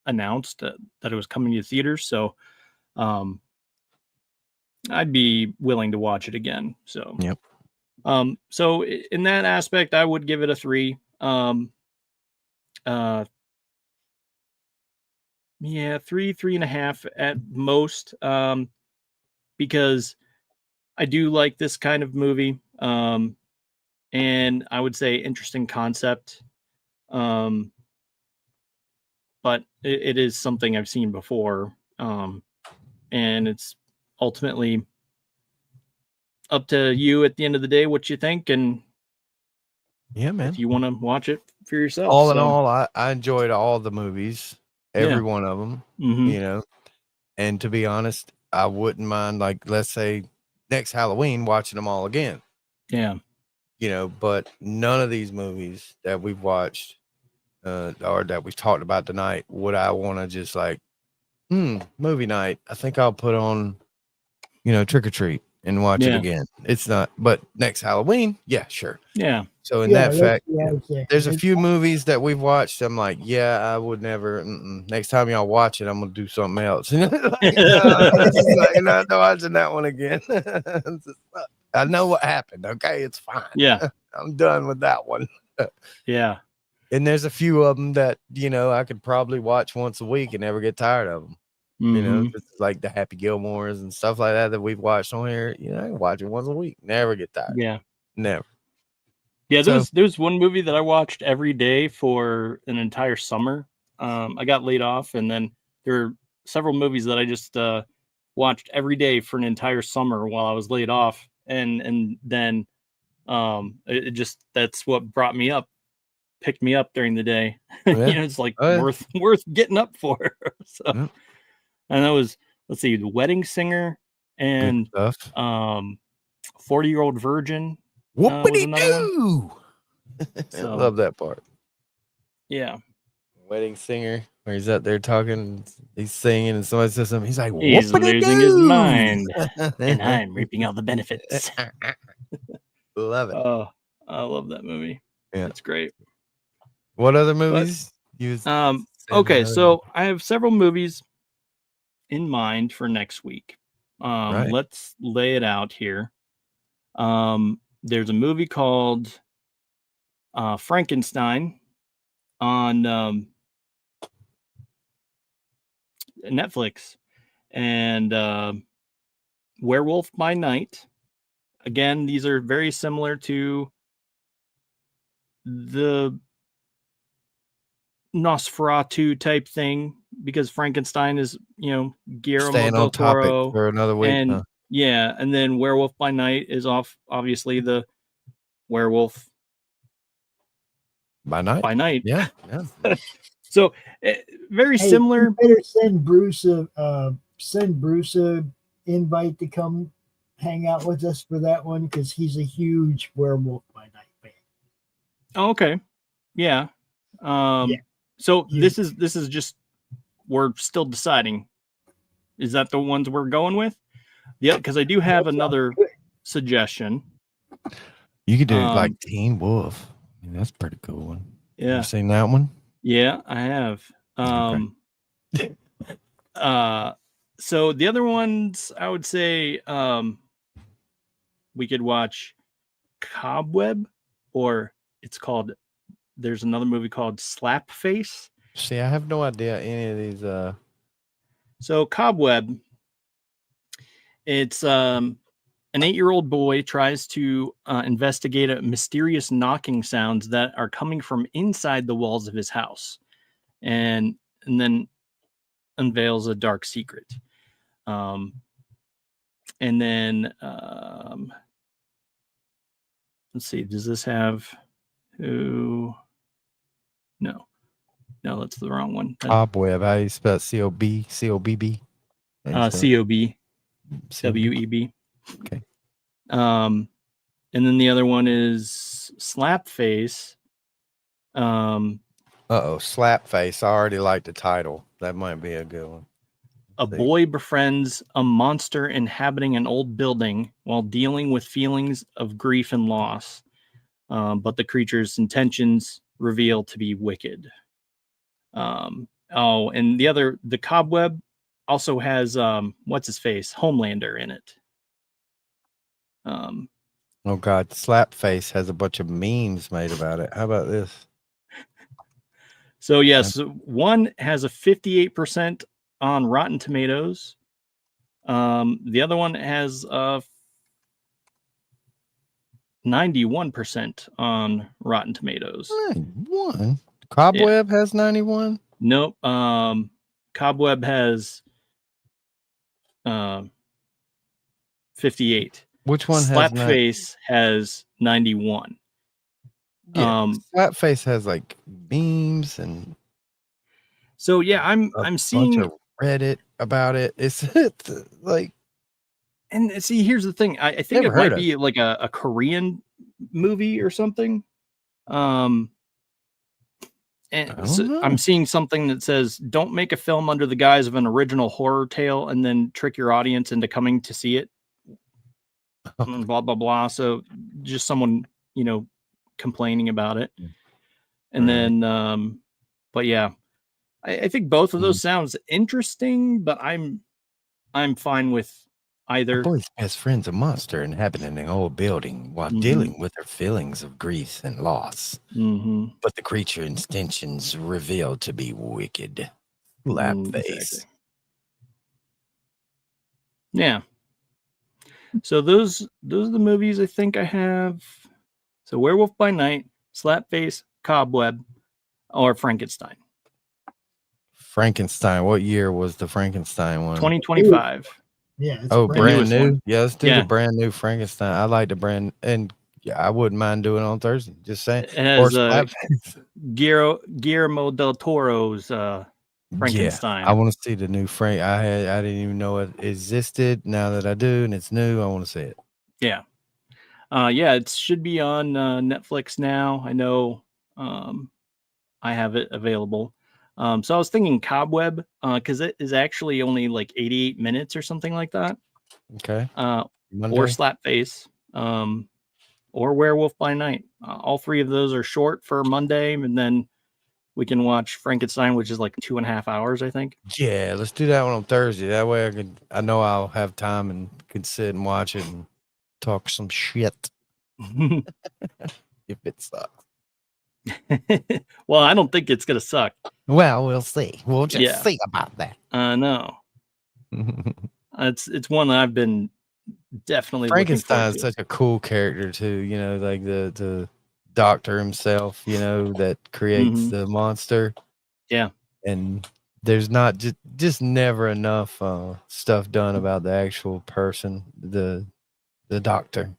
announced that it was coming to theaters. So I'd be willing to watch it again. So, Yep. So in that aspect, I would give it a 3. Yeah, 3.5 at most. Because I do like this kind of movie. And I would say interesting concept. But it is something I've seen before. And it's ultimately up to you at the end of the day what you think, and Yeah, man. if you want to watch it for yourself. All in all, I enjoyed all the movies, every Yeah. one of them. Mhm. You know, and to be honest, I wouldn't mind, like, let's say next Halloween watching them all again. Yeah. You know, but none of these movies that we've watched or that we've talked about tonight would I want to just like, movie night. I think I'll put on, Trick or Treat and watch it Yeah. again. It's not, but next Halloween, yeah, sure. Yeah. So in Yeah, that that's fact, what I was saying. there's a few movies that we've watched. I'm like, yeah, I would never. Next time y'all watch it, I'm gonna do something else. Like, no, it's just like, not watching that one again. I know what happened. Okay, it's fine. Yeah. I'm done with that one. Yeah. And there's a few of them that I could probably watch once a week and never get tired of them. Mhm. Just like the Happy Gilmores and stuff like that we've watched on here. I can watch it once a week, never get tired. Yeah. Never. Yeah, So- there's one movie that I watched every day for an entire summer. I got laid off, and then there are several movies that I just watched every day for an entire summer while I was laid off, and then it just that's what picked me up during the day. Yeah. It's like Oh, yeah. worth getting up for. So, Yeah. and that was, let's see, The Wedding Singer and Good stuff. 40-Year-Old Virgin. Whoopity another one. doo! I So- love that part. Yeah. Wedding Singer, where he's out there talking, he's singing, and somebody says something. He's like, He's "Whoopity losing his doo!" mind, and I'm reaping all the benefits. Love it. Oh, I love that movie. Yeah. It's great. What other movies? Okay, so I have several movies in mind for next week. Right. Let's lay it out here. There's a movie called Frankenstein on Netflix, and Werewolf by Night. Again, these are very similar to the Nosferatu type thing because Frankenstein is, Guillermo Staying del on topic Toro, for another week. and huh? yeah, and then Werewolf by Night is obviously the werewolf By night. by night. Yeah. So very Hey, similar. you better send Bruce a invite to come hang out with us for that one because he's a huge Werewolf by Night fan. Oh, okay. Yeah. Yeah. So You- this is just, we're still deciding. Is that the ones we're going with? Yeah, because I do have That sounds another good. suggestion. You could do it like Um, Teen Wolf. That's a pretty cool one. Yeah. You seen that one? Yeah, I have. So the other ones, I would say, we could watch Cobweb, or there's another movie called Slap Face. See, I have no idea any of these. So Cobweb, it's an 8-year-old boy tries to investigate a mysterious knocking sounds that are coming from inside the walls of his house, and then unveils a dark secret. And then let's see, does this have who? No, that's the wrong one. Cobweb. How you spell COBB? COBWEB. Okay. And then the other one is Slapface. Slapface. I already like the title. That might be a good one. A boy befriends a monster inhabiting an old building while dealing with feelings of grief and loss. But the creature's intentions reveal to be wicked. And the Cobweb also has what's his face, Homelander in it. Oh God, Slapface has a bunch of memes made about it. How about this? So yes, one has a 58% on Rotten Tomatoes. The other one has 91% on Rotten Tomatoes. 91. Cobweb has 91. Nope. Cobweb has 58. Which one Slapface has 91. Yeah, Slapface has like memes and so yeah, I'm seeing bunch of Reddit about it. It's like, and see, here's the thing. I think it might be like a Korean movie or something. And so I'm seeing something that says, "Don't make a film under the guise of an original horror tale and then trick your audience into coming to see it." Blah blah blah. So just someone, complaining about it. And then but yeah, I think both of those sounds interesting, but I'm fine with either. A boy's best friend's a monster inhabiting an old building while dealing with her feelings of grief and loss. But the creature's intentions revealed to be wicked. Slapface. Exactly. Yeah. So those are the movies I think I have. So Werewolf by Night, Slapface, Cobweb, or Frankenstein. Frankenstein. What year was the Frankenstein one? 2025. Yeah. Brand new. One. Yeah, let's do the brand new Frankenstein. I like the brand, and yeah, I wouldn't mind doing it on Thursday. Just saying. It has Guillermo del Toro's Frankenstein. Yeah, I want to see the new Frank. I didn't even know it existed. Now that I do, and it's new, I want to see it. Yeah. It should be on Netflix now. I know I have it available. So I was thinking Cobweb because it is actually only like 88 minutes or something like that. Okay. Or Slapface, or Werewolf by Night. All three of those are short for Monday, and then we can watch Frankenstein, which is like 2.5 hours, I think. Yeah, let's do that one on Thursday. That way I know I'll have time and can sit and watch it and talk some shit. If it sucks. Well, I don't think it's gonna suck. Well, we'll see. We'll just see about that. No. It's one that I've been definitely. Frankenstein's such a cool character too. Like the doctor himself. That creates the monster. Yeah. And there's not just never enough stuff done about the actual person, the doctor.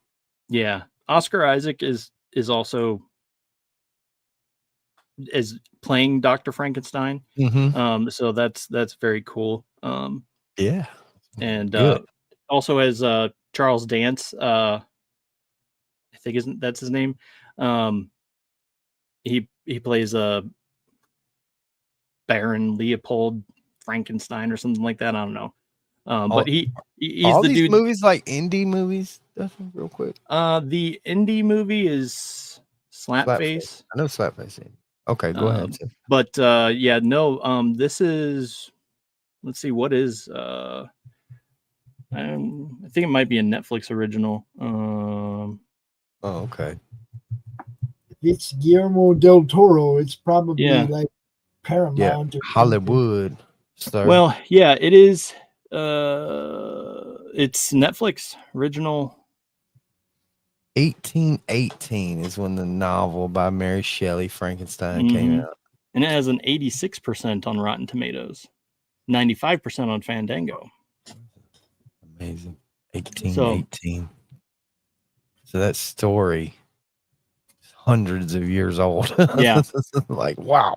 Yeah, Oscar Isaac is also playing Dr. Frankenstein. So that's very cool. Yeah, and also has Charles Dance. I think that's his name. He plays Baron Leopold Frankenstein or something like that. I don't know. But he's all the these dude. Movies like indie movies. Real quick. The indie movie is Slapface. I know Slapface. Okay, go ahead. But this is. Let's see, what is? I think it might be a Netflix original. Okay. If it's Guillermo del Toro, it's probably like Paramount or Hollywood. Well, yeah, it is. It's Netflix original. 1818 is when the novel by Mary Shelley, Frankenstein, came out. And it has an 86% on Rotten Tomatoes, 95% on Fandango. Amazing. 1818. So that story is hundreds of years old. Yeah. Like, wow.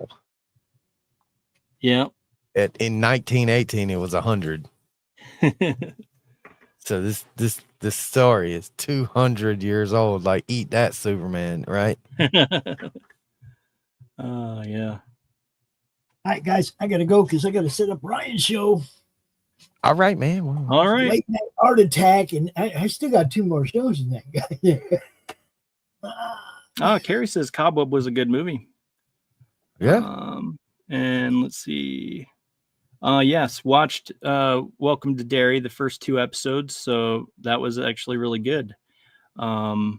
Yeah. In 1918, it was 100. So this story is 200 years old. Like, eat that, Superman, right? Yeah. All right, guys, I gotta go because I gotta set up Ryan's show. All right, man. Well, All right. Late night art attack, and I still got 2 more shows in that guy. Oh, Carrie says Cobweb was a good movie. yeah. And let's see. Yes, watched Welcome to Derry, the first 2 episodes, so that was actually really good. Oh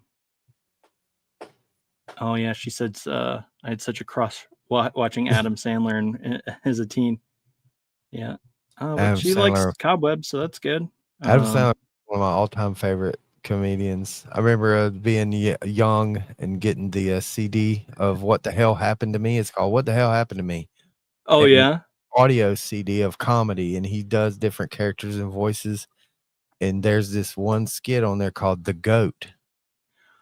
yeah, she said I had such a crush watching Adam Sandler as a teen. Yeah. But Adam she likes Sandler. Cobweb, so that's good. Adam Sandler, one of my all-time favorite comedians. I remember being young and getting the CD of What the Hell Happened to Me. It's called What the Hell Happened to Me. Oh, and yeah. Audio CD of comedy, and he does different characters and voices. And there's this one skit on there called The Goat.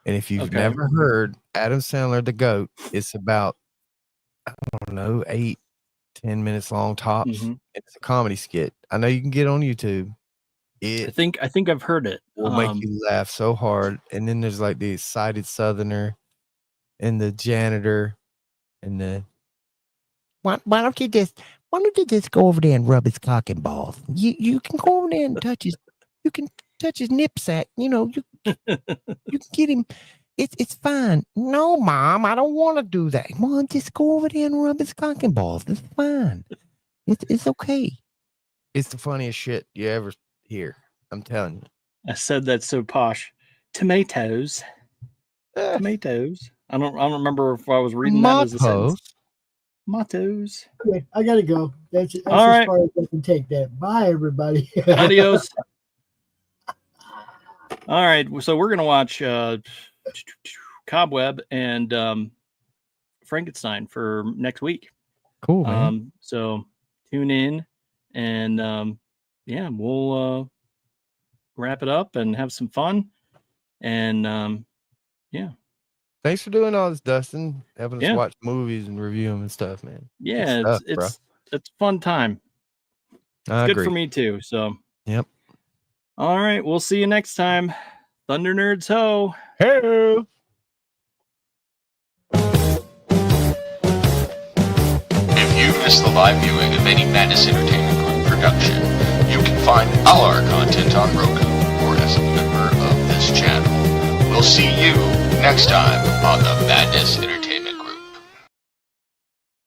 And if you've never heard Adam Sandler, The Goat, it's about, I don't know, 8-10 minutes long tops. Mm-hmm. It's a comedy skit. I know you can get on YouTube. I think I've heard it. Will make you laugh so hard. And then there's like the excited Southerner and the janitor and the why don't you just go over there and rub his cock and balls? You can go over there and touch his nip sack. You can get him. It's fine. No, Mom, I don't want to do that. Mom, just go over there and rub his cock and balls. It's fine. It's okay. It's the funniest shit you ever hear. I'm telling you. I said that so posh. Tomatoes. Tomatoes. I don't remember if I was reading that as a sentence. Tomatoes. Okay, I gotta go. That's all as right. far as I can take that. Bye, everybody. Adios. All right, so we're gonna watch Cobweb and Frankenstein for next week. Cool, man. So tune in, and we'll wrap it up and have some fun. And yeah. Thanks for doing all this, Dustin. Helping us watch movies and review them and stuff, man. Yeah, it's a fun time. It's good for me too. So yep. All right, we'll see you next time. Thunder Nerds ho. Hey. If you missed the live viewing of any Madness Entertainment Group production, you can find all our content on Roku or as a member of this channel. We'll see you next time on the Madness Entertainment